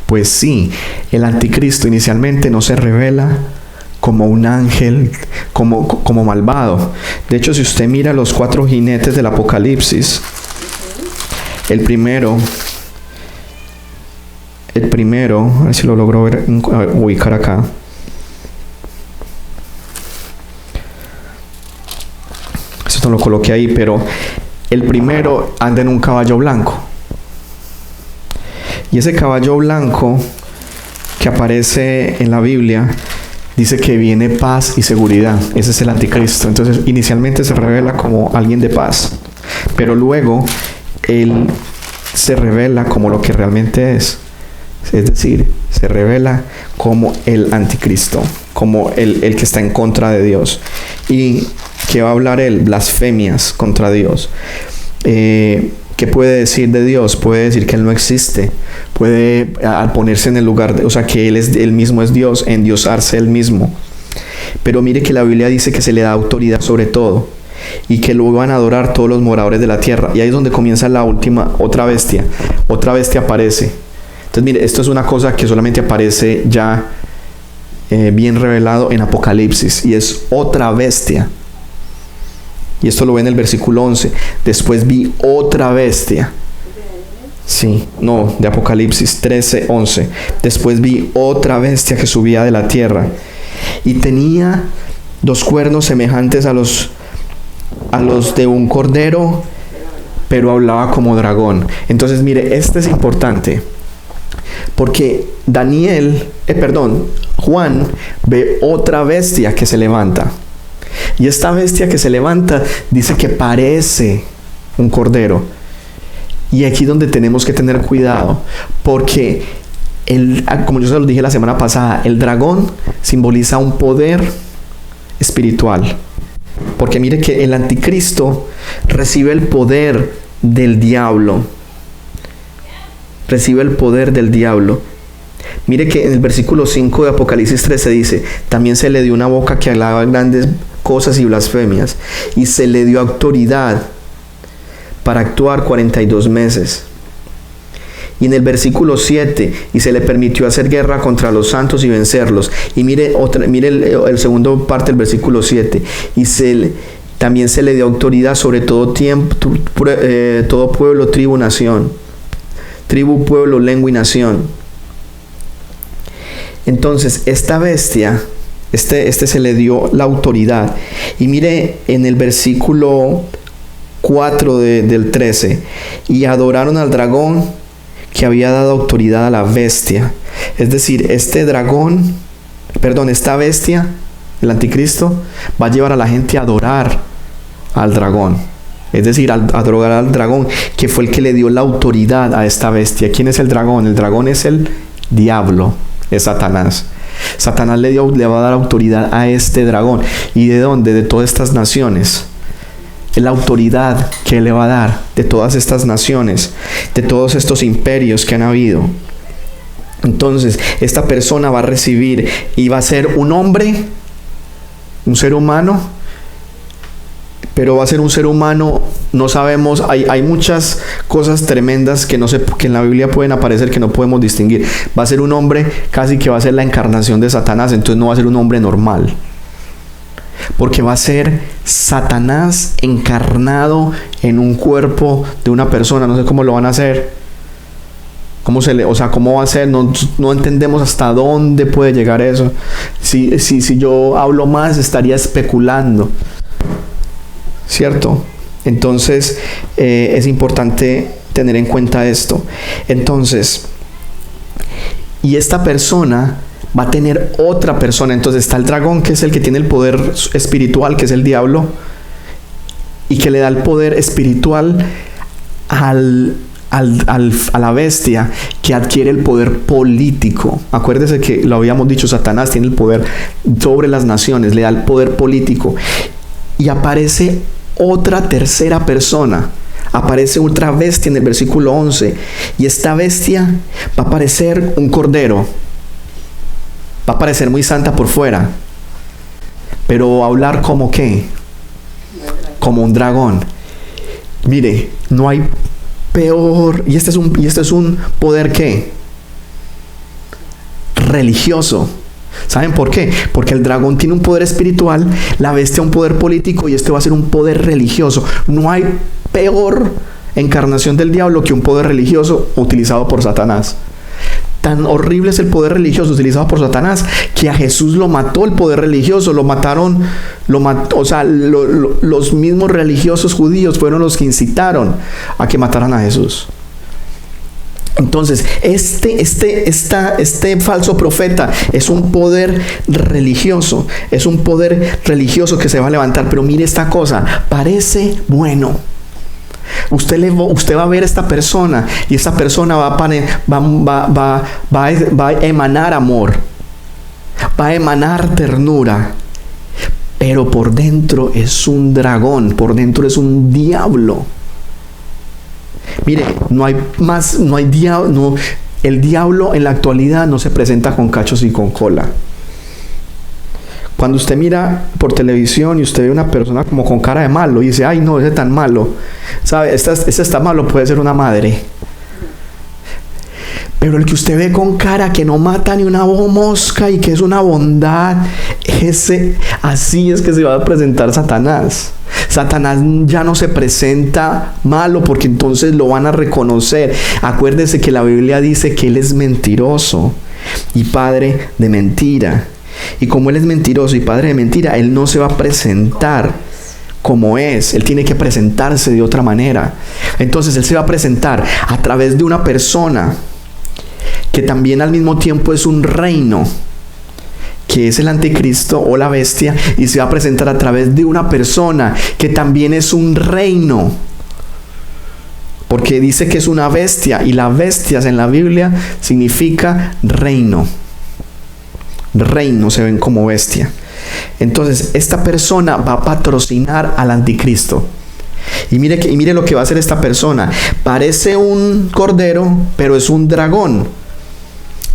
Pues sí, el anticristo inicialmente no se revela como un ángel, como malvado. De hecho, si usted mira los 4 jinetes del Apocalipsis, el primero, a ver si lo logro ubicar acá. Esto no lo coloqué ahí, pero el primero anda en un caballo blanco. Y ese caballo blanco que aparece en la Biblia dice que viene paz y seguridad. Ese es el anticristo. Entonces, inicialmente se revela como alguien de paz, pero luego él se revela como lo que realmente es. Es decir, se revela como el anticristo, como el que está en contra de Dios. ¿Y qué va a hablar él? Blasfemias contra Dios. ¿Qué puede decir de Dios? Puede decir que Él no existe. Puede, al ponerse en el lugar, o sea, que Él mismo es Dios, endiosarse Él mismo. Pero mire que la Biblia dice que se le da autoridad sobre todo y que luego van a adorar todos los moradores de la tierra. Y ahí es donde comienza otra bestia. Otra bestia aparece. Entonces, mire, esto es una cosa que solamente aparece ya bien revelado en Apocalipsis, y es otra bestia. Y esto lo ve en el versículo 11. Después vi otra bestia. Sí, no, de Apocalipsis 13:11. Después vi otra bestia que subía de la tierra. Y tenía 2 cuernos semejantes a los de un cordero, pero hablaba como dragón. Entonces, mire, este es importante. Porque Juan ve otra bestia que se levanta. Y esta bestia que se levanta dice que parece un cordero. Y aquí es donde tenemos que tener cuidado, porque como yo se lo dije la semana pasada, el dragón simboliza un poder espiritual. Porque mire que el anticristo recibe el poder del diablo. Recibe el poder del diablo. Mire que en el versículo 5 de Apocalipsis 13 dice: también se le dio una boca que hablaba grandes cosas y blasfemias, y se le dio autoridad para actuar 42 meses. Y en el versículo 7, y se le permitió hacer guerra contra los santos y vencerlos. Y mire el segundo parte del versículo 7, y también se le dio autoridad sobre todo tiempo, todo pueblo, tribu, nación. Tribu, pueblo, lengua y nación. Entonces, esta bestia, se le dio la autoridad. Y mire en el versículo 4 del 13, y adoraron al dragón que había dado autoridad a la bestia. Es decir, esta bestia, el anticristo, va a llevar a la gente a adorar al dragón. Es decir, a adorar al dragón, que fue el que le dio la autoridad a esta bestia. ¿Quién es el dragón? El dragón es el diablo, es Satanás. Satanás le va a dar autoridad a este dragón. ¿Y de dónde? De todas estas naciones. Es la autoridad que le va a dar de todas estas naciones, de todos estos imperios que han habido. Entonces, esta persona va a recibir y va a ser un hombre, un ser humano, pero va a ser un ser humano, no sabemos, hay muchas cosas tremendas que en la Biblia pueden aparecer que no podemos distinguir. Va a ser un hombre casi que va a ser la encarnación de Satanás, entonces no va a ser un hombre normal. Porque va a ser Satanás encarnado en un cuerpo de una persona. No sé cómo lo van a hacer. ¿Cómo va a ser? No entendemos hasta dónde puede llegar eso. Si yo hablo más, estaría especulando. ¿Cierto? Entonces, es importante tener en cuenta esto. Entonces, y esta persona va a tener otra persona. Entonces está el dragón, que es el que tiene el poder espiritual, que es el diablo, y que le da el poder espiritual a la bestia, que adquiere el poder político. Acuérdese que lo habíamos dicho, Satanás tiene el poder sobre las naciones, le da el poder político. Y aparece otra tercera persona. Aparece otra bestia en el versículo 11. Y esta bestia va a parecer un cordero. Va a parecer muy santa por fuera, pero va a hablar como ¿qué? Como un dragón. Mire, no hay peor. Y este es un poder ¿qué? Religioso. ¿Saben por qué? Porque el dragón tiene un poder espiritual, la bestia un poder político, y este va a ser un poder religioso. No hay peor encarnación del diablo que un poder religioso utilizado por Satanás. Tan horrible es el poder religioso utilizado por Satanás, que a Jesús lo mató el poder religioso. Los mismos religiosos judíos fueron los que incitaron a que mataran a Jesús. Entonces, este falso profeta es un poder religioso. Es un poder religioso que se va a levantar. Pero mire esta cosa, parece bueno. Usted va a ver a esta persona, y esta persona va a emanar amor, va a emanar ternura, pero por dentro es un dragón, por dentro es un diablo. Mire, el diablo en la actualidad no se presenta con cachos y con cola. Cuando usted mira por televisión y usted ve una persona como con cara de malo y dice: ay no, ese es tan malo, ¿sabe? Ese está malo, puede ser una madre. Pero el que usted ve con cara que no mata ni una mosca y que es una bondad, así es que se va a presentar Satanás. Satanás ya no se presenta malo, porque entonces lo van a reconocer. Acuérdese que la Biblia dice que él es mentiroso y padre de mentira. Y como él es mentiroso y padre de mentira, él no se va a presentar como es. Él tiene que presentarse de otra manera. Entonces él se va a presentar a través de una persona que también al mismo tiempo es un reino, que es el anticristo o la bestia, y se va a presentar a través de una persona que también es un reino, porque dice que es una bestia, y las bestias en la Biblia significa reino. Reino se ven como bestia. Entonces esta persona va a patrocinar al anticristo. Y mire lo que va a hacer esta persona. Parece un cordero, pero es un dragón.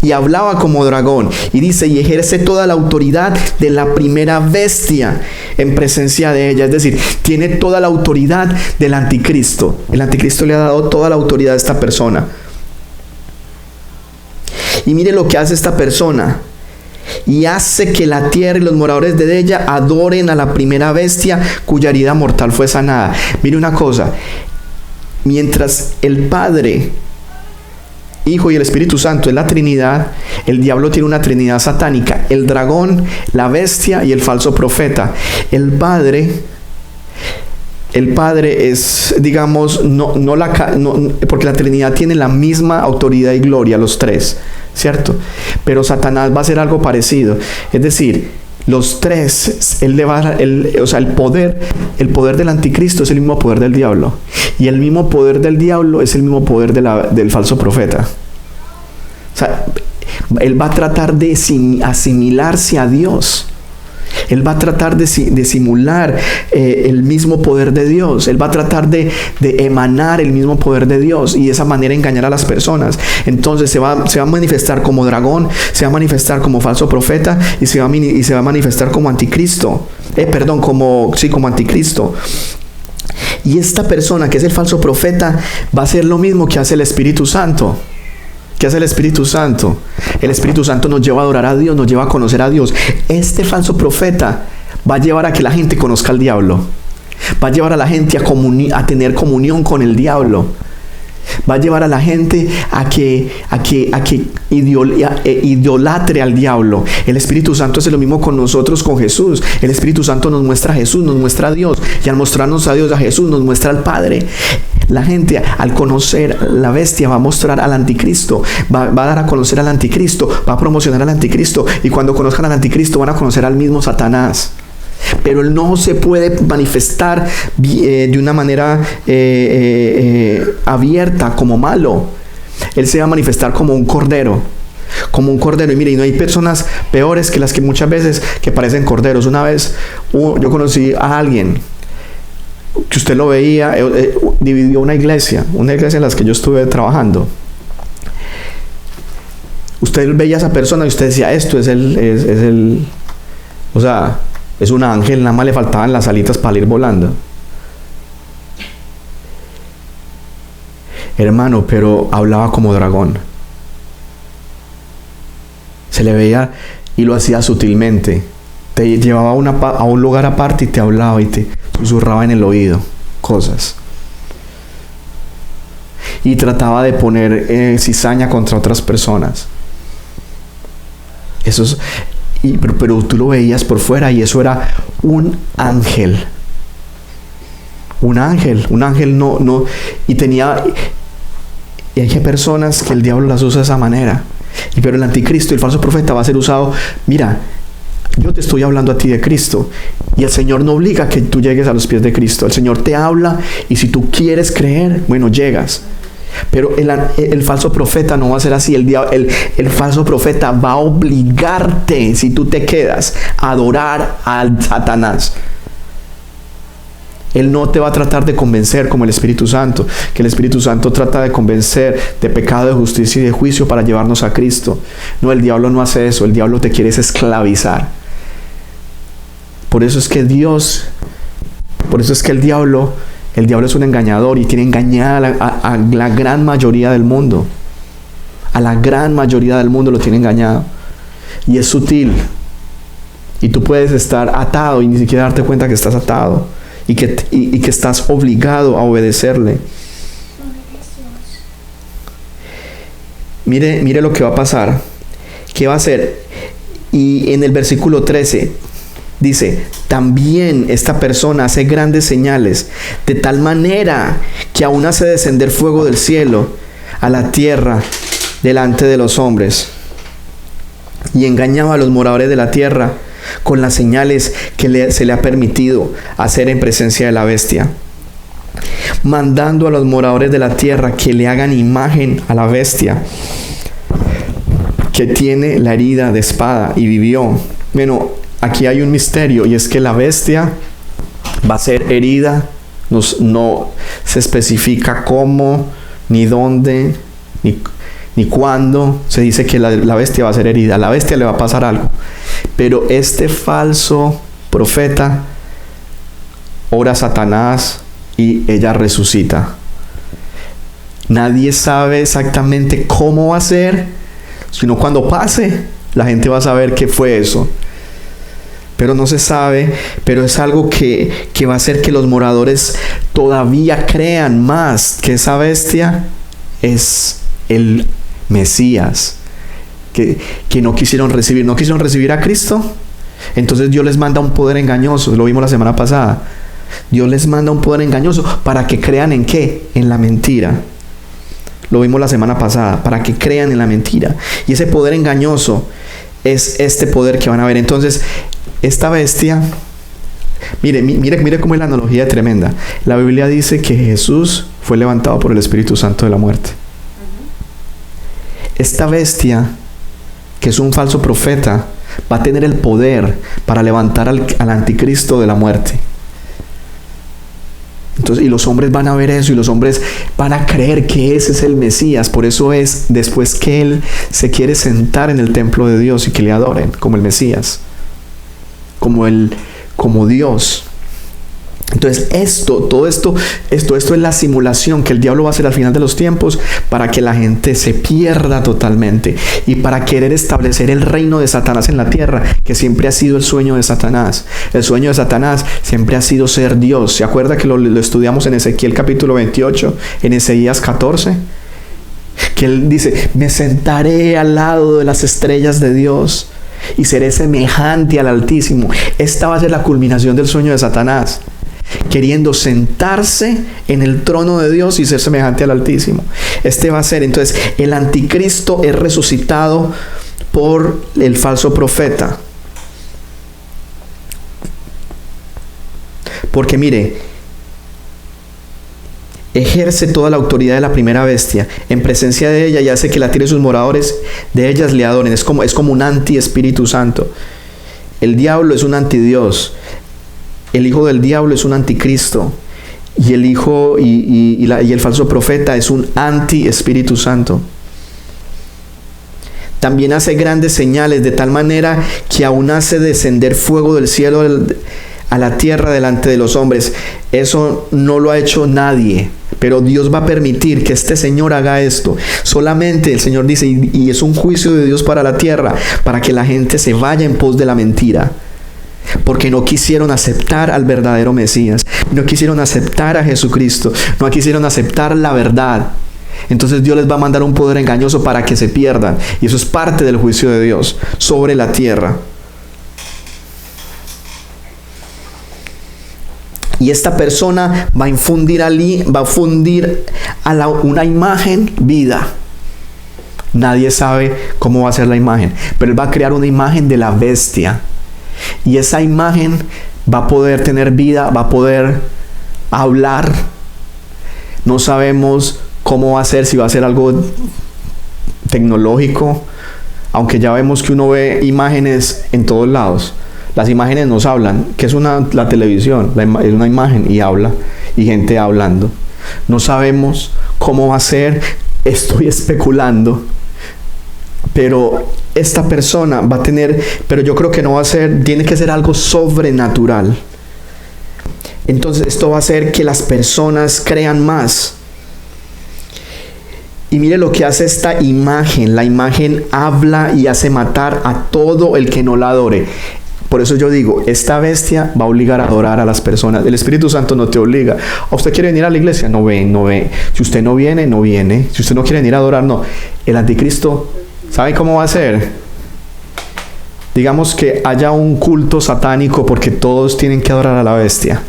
Y hablaba como dragón. Y dice, y ejerce toda la autoridad de la primera bestia en presencia de ella. Es decir, tiene toda la autoridad del anticristo. El anticristo le ha dado toda la autoridad a esta persona. Y mire lo que hace esta persona. Y hace que la tierra y los moradores de ella adoren a la primera bestia cuya herida mortal fue sanada. Mire una cosa. Mientras el Padre, Hijo y el Espíritu Santo es la Trinidad, el diablo tiene una trinidad satánica: el dragón, la bestia y el falso profeta. El Padre es, digamos, porque la Trinidad tiene la misma autoridad y gloria, los tres, ¿cierto? Pero Satanás va a hacer algo parecido. Es decir, los tres, el poder del anticristo es el mismo poder del diablo. Y el mismo poder del diablo es el mismo poder del falso profeta. O sea, él va a tratar de asimilarse a Dios. Él va a tratar de simular el mismo poder de Dios. Él va a tratar de emanar el mismo poder de Dios y de esa manera engañar a las personas. Entonces se va a manifestar como dragón, se va a manifestar como falso profeta y se va a manifestar como anticristo. Como anticristo. Y esta persona que es el falso profeta va a hacer lo mismo que hace el Espíritu Santo. ¿Qué hace el Espíritu Santo? El Espíritu Santo nos lleva a adorar a Dios, nos lleva a conocer a Dios. Este falso profeta va a llevar a que la gente conozca al diablo. Va a llevar a la gente a tener comunión con el diablo. Va a llevar a la gente a que idolatre al diablo. El Espíritu Santo es lo mismo con nosotros, con Jesús. El Espíritu Santo nos muestra a Jesús, nos muestra a Dios. Y al mostrarnos a Dios, a Jesús, nos muestra al Padre. La gente, al conocer la bestia, va a mostrar al anticristo. Va a dar a conocer al anticristo. Va a promocionar al anticristo. Y cuando conozcan al anticristo, van a conocer al mismo Satanás. Pero él no se puede manifestar de una manera abierta como malo. Él se va a manifestar como un cordero. Como un cordero. Y mire, y no hay personas peores que las que muchas veces que parecen corderos. Una vez yo conocí a alguien que usted lo veía, dividió una iglesia en la que yo estuve trabajando. Usted veía a esa persona y usted decía, esto es es un ángel, nada más le faltaban las alitas para ir volando. Hermano, pero hablaba como dragón. Se le veía y lo hacía sutilmente. Te llevaba a un lugar aparte y te hablaba y te susurraba en el oído cosas. Y trataba de poner cizaña contra otras personas. Eso es... Pero tú lo veías por fuera y eso era un ángel. Un ángel no. Y hay personas que el diablo las usa de esa manera. Pero el anticristo y el falso profeta va a ser usado. Mira, yo te estoy hablando a ti de Cristo. Y el Señor no obliga a que tú llegues a los pies de Cristo. El Señor te habla y si tú quieres creer, bueno, llegas. Pero el falso profeta no va a ser así. El falso profeta va a obligarte, si tú te quedas, a adorar al Satanás. Él no te va a tratar de convencer como el Espíritu Santo, que el Espíritu Santo trata de convencer de pecado, de justicia y de juicio para llevarnos a Cristo. No, el diablo no hace eso. El diablo te quiere esclavizar. Por eso es que el diablo es un engañador y tiene engañada a la gran mayoría del mundo. A la gran mayoría del mundo lo tiene engañado. Y es sutil. Y tú puedes estar atado y ni siquiera darte cuenta que estás atado. Y que estás obligado a obedecerle. Mire lo que va a pasar. ¿Qué va a hacer? Y en el versículo 13... dice, también esta persona hace grandes señales, de tal manera que aún hace descender fuego del cielo a la tierra delante de los hombres. Y engañaba a los moradores de la tierra con las señales que se le ha permitido hacer en presencia de la bestia, mandando a los moradores de la tierra que le hagan imagen a la bestia, que tiene la herida de espada y vivió. Bueno, aquí hay un misterio y es que la bestia va a ser herida No se especifica cómo, ni dónde, ni cuándo. Se dice que la bestia va a ser herida, a la bestia le va a pasar algo. Pero este falso profeta ora a Satanás y ella resucita. Nadie sabe exactamente cómo va a ser, sino cuando pase, la gente va a saber qué fue eso. Pero no se sabe, pero es algo que va a hacer que los moradores todavía crean más que esa bestia es el Mesías, que no quisieron recibir a Cristo. Entonces Dios les manda un poder engañoso, lo vimos la semana pasada. Dios les manda un poder engañoso para que crean ¿en qué? En la mentira. Lo vimos la semana pasada, para que crean en la mentira. Y ese poder engañoso es este poder que van a ver. Entonces, esta bestia, mire cómo es la analogía tremenda. La Biblia dice que Jesús fue levantado por el Espíritu Santo de la muerte. Esta bestia, que es un falso profeta, va a tener el poder para levantar al anticristo de la muerte. Entonces, y los hombres van a ver eso y los hombres van a creer que ese es el Mesías. Por eso es después que Él se quiere sentar en el templo de Dios y que le adoren como el Mesías, como Dios. Entonces todo esto es la simulación que el diablo va a hacer al final de los tiempos para que la gente se pierda totalmente y para querer establecer el reino de Satanás en la tierra, que siempre ha sido el sueño de Satanás. El sueño de Satanás siempre ha sido ser Dios. ¿Se acuerda que lo estudiamos en Ezequiel capítulo 28, en Isaías 14? Que él dice, me sentaré al lado de las estrellas de Dios y seré semejante al Altísimo. Esta va a ser la culminación del sueño de Satanás, queriendo sentarse en el trono de Dios y ser semejante al Altísimo. Este va a ser, entonces, el anticristo es resucitado por el falso profeta. Porque mire, ejerce toda la autoridad de la primera bestia en presencia de ella y hace que la tierra y sus moradores de ellas le adoren. Es como un anti-Espíritu Santo. El diablo es un antidios. El hijo del diablo es un anticristo. Y el hijo y el falso profeta es un anti-Espíritu Santo. También hace grandes señales de tal manera que aún hace descender fuego del cielo a la tierra delante de los hombres. Eso no lo ha hecho nadie, pero Dios va a permitir que este Señor haga esto. Solamente el Señor dice, y es un juicio de Dios para la tierra, para que la gente se vaya en pos de la mentira. Porque no quisieron aceptar al verdadero Mesías, no quisieron aceptar a Jesucristo, no quisieron aceptar la verdad. Entonces Dios les va a mandar un poder engañoso para que se pierdan. Y eso es parte del juicio de Dios sobre la tierra. Y esta persona va a infundir una imagen vida. Nadie sabe cómo va a ser la imagen, pero él va a crear una imagen de la bestia. Y esa imagen va a poder tener vida, va a poder hablar. No sabemos cómo va a ser, si va a ser algo tecnológico, aunque ya vemos que uno ve imágenes en todos lados. Las imágenes nos hablan. ¿Qué es la televisión? Es una imagen y habla, y gente hablando. No sabemos cómo va a ser, estoy especulando. Pero esta persona va a tener, pero yo creo que no va a ser, tiene que ser algo sobrenatural. Entonces esto va a hacer que las personas crean más. Y mire lo que hace esta imagen. La imagen habla y hace matar a todo el que no la adore. Por eso yo digo, esta bestia va a obligar a adorar a las personas. El Espíritu Santo no te obliga. ¿A usted quiere venir a la iglesia? No ve. Si usted no viene, no viene. Si usted no quiere venir a adorar, no. El anticristo, ¿sabe cómo va a ser? Digamos que haya un culto satánico porque todos tienen que adorar a la bestia.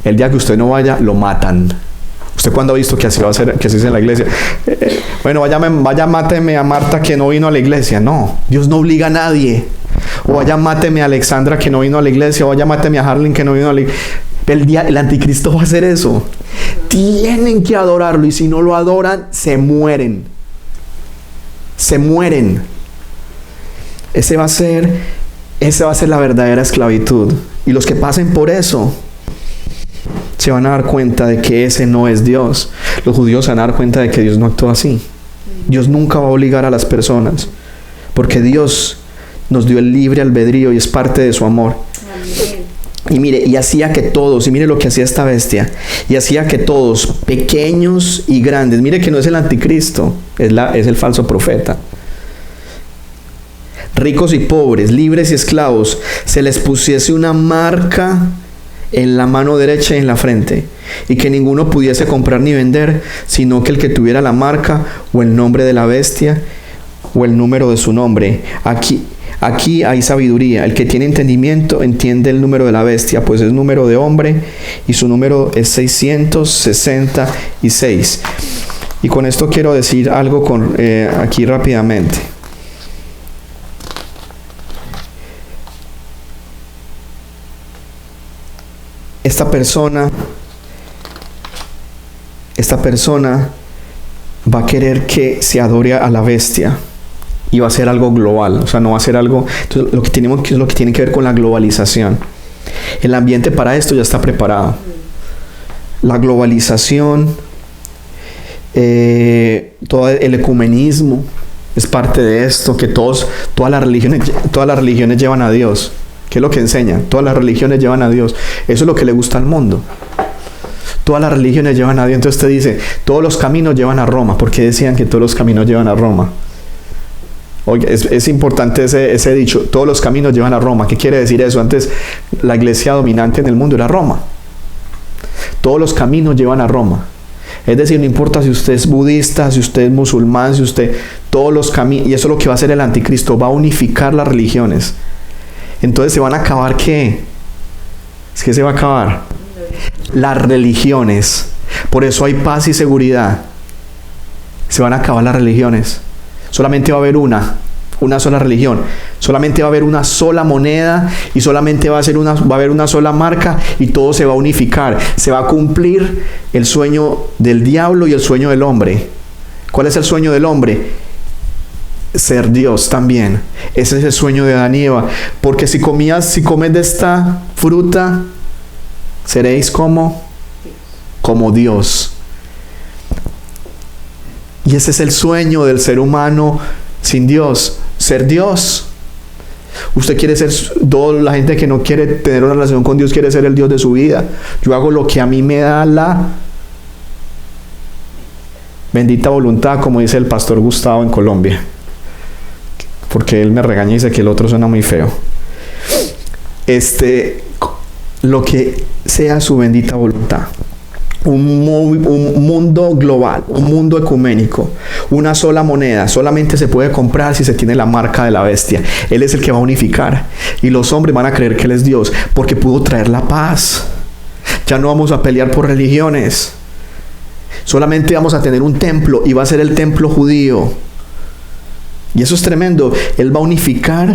El día que usted no vaya, lo matan. ¿Usted cuándo ha visto que así va a ser, que así es en la iglesia? Bueno, vaya máteme a Marta que no vino a la iglesia. No, Dios no obliga a nadie. O vaya máteme a Alexandra que no vino a la iglesia. O vaya máteme a Harlan que no vino a la iglesia. El anticristo va a hacer eso. Tienen que adorarlo y si no lo adoran, se mueren. Se mueren. Esa va a ser la verdadera esclavitud. Y los que pasen por eso se van a dar cuenta de que ese no es Dios. Los judíos se van a dar cuenta de que Dios no actúa así. Dios nunca va a obligar a las personas, porque Dios nos dio el libre albedrío y es parte de su amor. Amén. Y mire, y hacía que todos, y mire lo que hacía esta bestia, y hacía que todos, pequeños y grandes, mire que no es el anticristo, es el falso profeta, ricos y pobres, libres y esclavos, se les pusiese una marca en la mano derecha y en la frente, y que ninguno pudiese comprar ni vender, sino que el que tuviera la marca o el nombre de la bestia o el número de su nombre. Aquí hay sabiduría. El que tiene entendimiento entiende el número de la bestia, pues es número de hombre y su número es 666. Y con esto quiero decir algo aquí rápidamente. Esta persona va a querer que se adore a la bestia. Y va a ser algo global, o sea, no va a ser algo. Entonces, lo que tiene que ver con la globalización. El ambiente para esto ya está preparado. La globalización, todo el ecumenismo es parte de esto, que todas las religiones llevan a Dios. ¿Qué es lo que enseñan? Todas las religiones llevan a Dios. Eso es lo que le gusta al mundo. Todas las religiones llevan a Dios. Entonces te dice, todos los caminos llevan a Roma. ¿Por qué decían que todos los caminos llevan a Roma? Oye, es importante ese dicho, todos los caminos llevan a Roma. ¿Qué quiere decir eso? Antes la iglesia dominante en el mundo era Roma. Todos los caminos llevan a Roma. Es decir, no importa si usted es budista, si usted es musulmán, todos los caminos, y eso es lo que va a hacer el anticristo, va a unificar las religiones. Entonces se van a acabar, ¿qué? Es que se va a acabar las religiones. Por eso hay paz y seguridad. Se van a acabar las religiones. Solamente va a haber una sola religión. Solamente va a haber una sola moneda y solamente va a haber una sola marca y todo se va a unificar. Se va a cumplir el sueño del diablo y el sueño del hombre. ¿Cuál es el sueño del hombre? Ser Dios también. Ese es el sueño de Adán y Eva. Porque si comes de esta fruta, seréis como Dios. Y ese es el sueño del ser humano sin Dios, ser Dios. Usted quiere ser, toda la gente que no quiere tener una relación con Dios quiere ser el Dios de su vida. Yo hago lo que a mí me da la bendita voluntad, como dice el pastor Gustavo en Colombia, porque él me regaña y dice que el otro suena muy feo. Lo que sea su bendita voluntad. Un mundo global, un mundo ecuménico, una sola moneda, solamente se puede comprar si se tiene la marca de la bestia. Él es el que va a unificar y los hombres van a creer que Él es Dios porque pudo traer la paz. Ya no vamos a pelear por religiones, solamente vamos a tener un templo y va a ser el templo judío. Y eso es tremendo. Él va a unificar,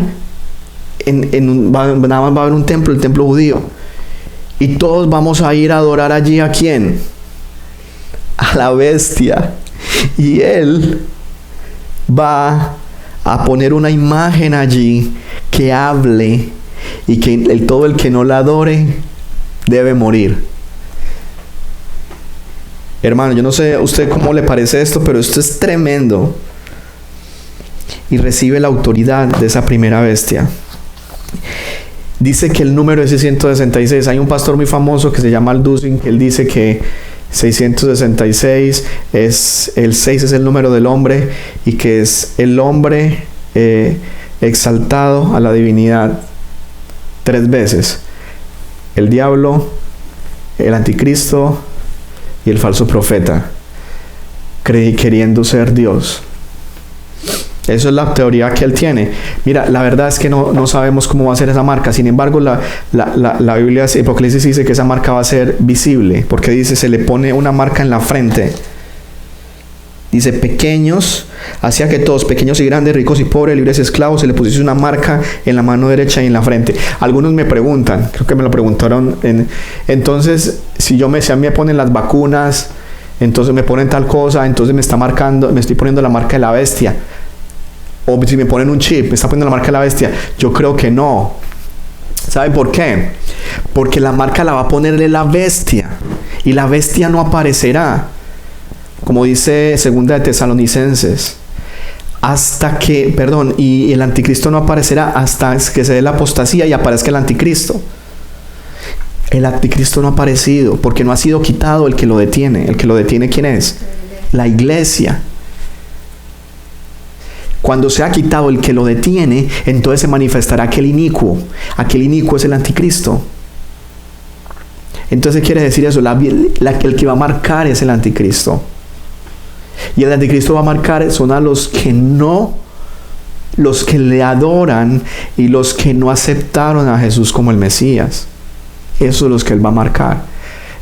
nada más va a haber un templo, el templo judío. Y todos vamos a ir a adorar allí ¿a quién? A la bestia. Y Él va a poner una imagen allí que hable y que todo el que no la adore debe morir. Hermano, yo no sé a usted cómo le parece esto, pero esto es tremendo. Y recibe la autoridad de esa primera bestia. Dice que el número es 666. Hay un pastor muy famoso que se llama Aldusin, que él dice que 666 es el 6 es el número del hombre y que es el hombre exaltado a la divinidad 3 veces. El diablo, el anticristo y el falso profeta, queriendo ser Dios. Eso es la teoría que él tiene. Mira, la verdad es que no sabemos cómo va a ser esa marca. Sin embargo, la Biblia, Apocalipsis dice que esa marca va a ser visible. Porque dice, se le pone una marca en la frente. Dice, pequeños, hacía que todos, pequeños y grandes, ricos y pobres, libres y esclavos, se le pusiese una marca en la mano derecha y en la frente. Algunos me preguntan, creo que me lo preguntaron, entonces, si a mí me ponen las vacunas, entonces me ponen tal cosa, entonces me estoy poniendo la marca de la bestia. O si me ponen un chip, me está poniendo la marca de la bestia. Yo creo que no. ¿Saben por qué? Porque la marca la va a ponerle la bestia. Y la bestia no aparecerá. Como dice 2 de Tesalonicenses. Y el anticristo no aparecerá hasta que se dé la apostasía y aparezca el anticristo. El anticristo no ha aparecido porque no ha sido quitado el que lo detiene. ¿El que lo detiene quién es? La iglesia. Cuando sea quitado el que lo detiene, entonces se manifestará aquel inicuo. Aquel inicuo es el anticristo. Entonces quiere decir eso, el que va a marcar es el anticristo. Y el anticristo va a marcar son a los que le adoran y los que no aceptaron a Jesús como el Mesías. Eso es los que él va a marcar.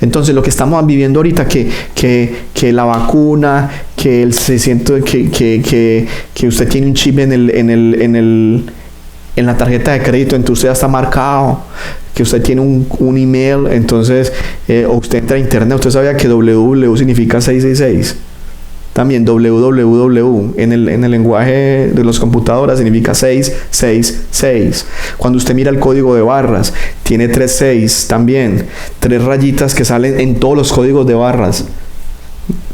Entonces lo que estamos viviendo ahorita, que la vacuna, que el 600, que usted tiene un chip en la tarjeta de crédito, entonces usted ya está marcado, que usted tiene un email, entonces o usted entra a internet, usted sabía que www significa 666. También www en el lenguaje de los computadoras significa 666. Cuando usted mira el código de barras, tiene 36 también. 3 rayitas que salen en todos los códigos de barras.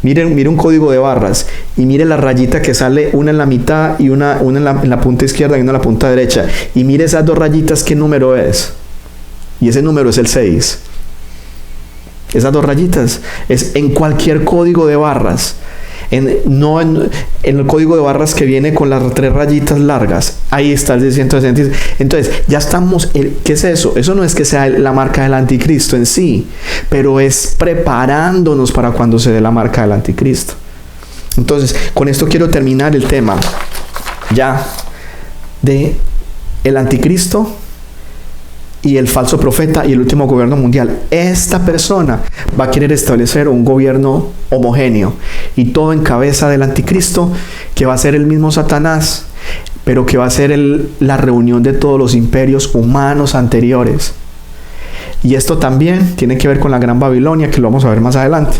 Mire un código de barras y mire la rayita que sale, una en la mitad y una en la punta izquierda y una en la punta derecha. Y mire esas 2 rayitas, ¿qué número es? Y ese número es el 6. Esas 2 rayitas es en cualquier código de barras. En el código de barras que viene con las 3 rayitas largas, ahí está el 666. Entonces ya estamos, ¿qué es eso? Eso no es que sea la marca del anticristo en sí, pero es preparándonos para cuando se dé la marca del anticristo. Entonces con esto quiero terminar el tema ya de el anticristo y el falso profeta y el último gobierno mundial. Esta persona va a querer establecer un gobierno homogéneo y todo en cabeza del anticristo, que va a ser el mismo Satanás, pero que va a ser la reunión de todos los imperios humanos anteriores. Y esto también tiene que ver con la Gran Babilonia, que lo vamos a ver más adelante.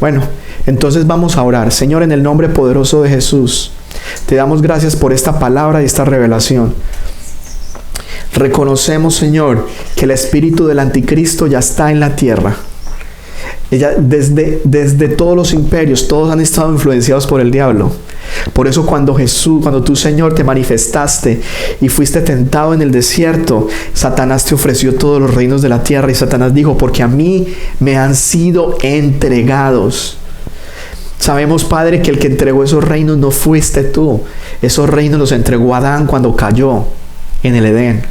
Bueno, entonces vamos a orar. Señor, en el nombre poderoso de Jesús, te damos gracias por esta palabra y esta revelación. Reconocemos, Señor, que el espíritu del anticristo ya está en la tierra. Desde todos los imperios, todos han estado influenciados por el diablo. Por eso cuando tú, Señor, te manifestaste y fuiste tentado en el desierto, Satanás te ofreció todos los reinos de la tierra. Y Satanás dijo, porque a mí me han sido entregados. Sabemos, Padre, que el que entregó esos reinos no fuiste tú. Esos reinos los entregó Adán cuando cayó en el Edén.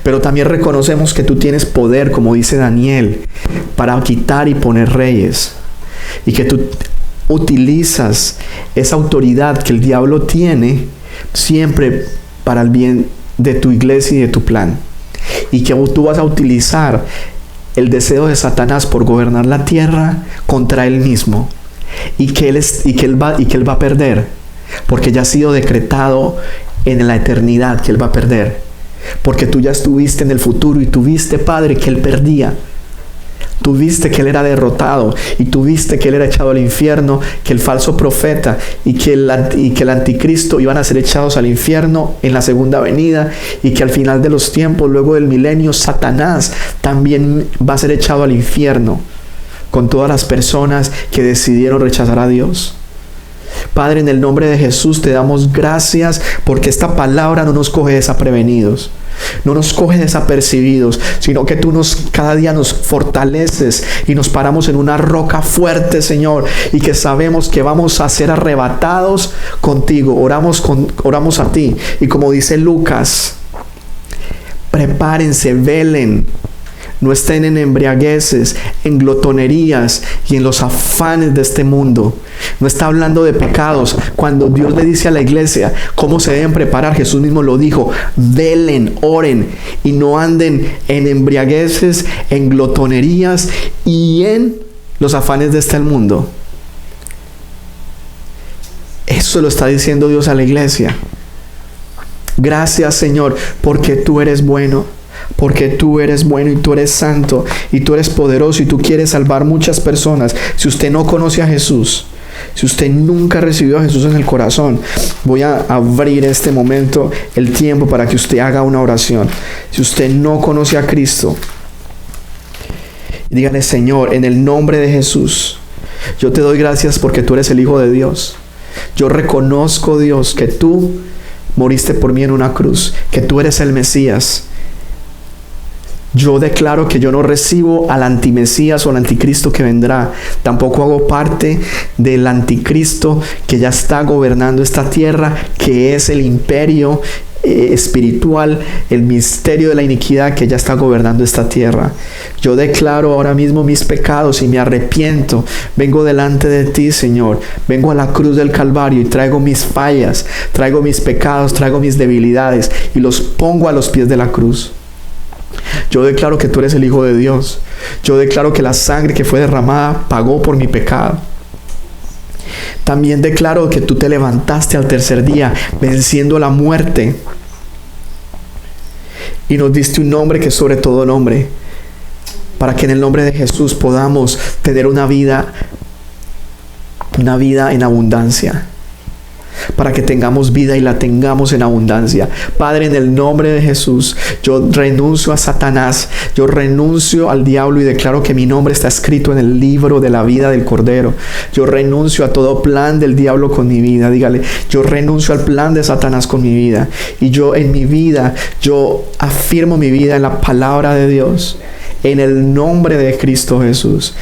Pero también reconocemos que tú tienes poder, como dice Daniel, para quitar y poner reyes. Y que tú utilizas esa autoridad que el diablo tiene siempre para el bien de tu iglesia y de tu plan. Y que tú vas a utilizar el deseo de Satanás por gobernar la tierra contra él mismo. Y que él va a perder. Porque ya ha sido decretado en la eternidad que él va a perder. Porque tú ya estuviste en el futuro y tú viste, Padre, que él perdía. Tú viste que él era derrotado y tú viste que él era echado al infierno, que el falso profeta y que el anticristo iban a ser echados al infierno en la segunda venida, y que al final de los tiempos, luego del milenio, Satanás también va a ser echado al infierno con todas las personas que decidieron rechazar a Dios. Padre, en el nombre de Jesús te damos gracias porque esta palabra no nos coge desprevenidos, no nos coge desapercibidos, sino que tú cada día nos fortaleces y nos paramos en una roca fuerte, Señor, y que sabemos que vamos a ser arrebatados contigo. Oramos a ti, y como dice Lucas, prepárense, velen. No estén en embriagueces, en glotonerías y en los afanes de este mundo. No está hablando de pecados. Cuando Dios le dice a la iglesia cómo se deben preparar, Jesús mismo lo dijo: velen, oren y no anden en embriagueces, en glotonerías y en los afanes de este mundo. Eso lo está diciendo Dios a la iglesia. Gracias, Señor, porque tú eres bueno. Porque tú eres bueno y tú eres santo y tú eres poderoso y tú quieres salvar muchas personas. Si usted no conoce a Jesús, Si usted nunca recibió a Jesús en el corazón, voy a abrir este momento, el tiempo, para que usted haga una oración. Si usted no conoce a Cristo, dígale: Señor, en el nombre de Jesús, yo te doy gracias porque tú eres el Hijo de Dios. Yo reconozco, Dios, que tú moriste por mí en una cruz, que tú eres el Mesías. Yo declaro que yo no recibo al antimesías o al anticristo que vendrá. Tampoco hago parte del anticristo que ya está gobernando esta tierra, que es el imperio espiritual, el misterio de la iniquidad que ya está gobernando esta tierra. Yo declaro ahora mismo mis pecados y me arrepiento. Vengo delante de ti, Señor. Vengo a la cruz del Calvario y traigo mis fallas, traigo mis pecados, traigo mis debilidades y los pongo a los pies de la cruz. Yo declaro que tú eres el Hijo de Dios. Yo declaro que la sangre que fue derramada pagó por mi pecado. También declaro que tú te levantaste al tercer día, venciendo la muerte, y nos diste un nombre que es sobre todo nombre, para que en el nombre de Jesús podamos tener una vida en abundancia. Para que tengamos vida y la tengamos en abundancia. Padre, en el nombre de Jesús, yo renuncio a Satanás, yo renuncio al diablo y declaro que mi nombre está escrito en el libro de la vida del Cordero. Yo renuncio a todo plan del diablo con mi vida. Dígale: yo renuncio al plan de Satanás con mi vida. Y yo en mi vida, yo afirmo mi vida en la palabra de Dios, en el nombre de Cristo Jesús.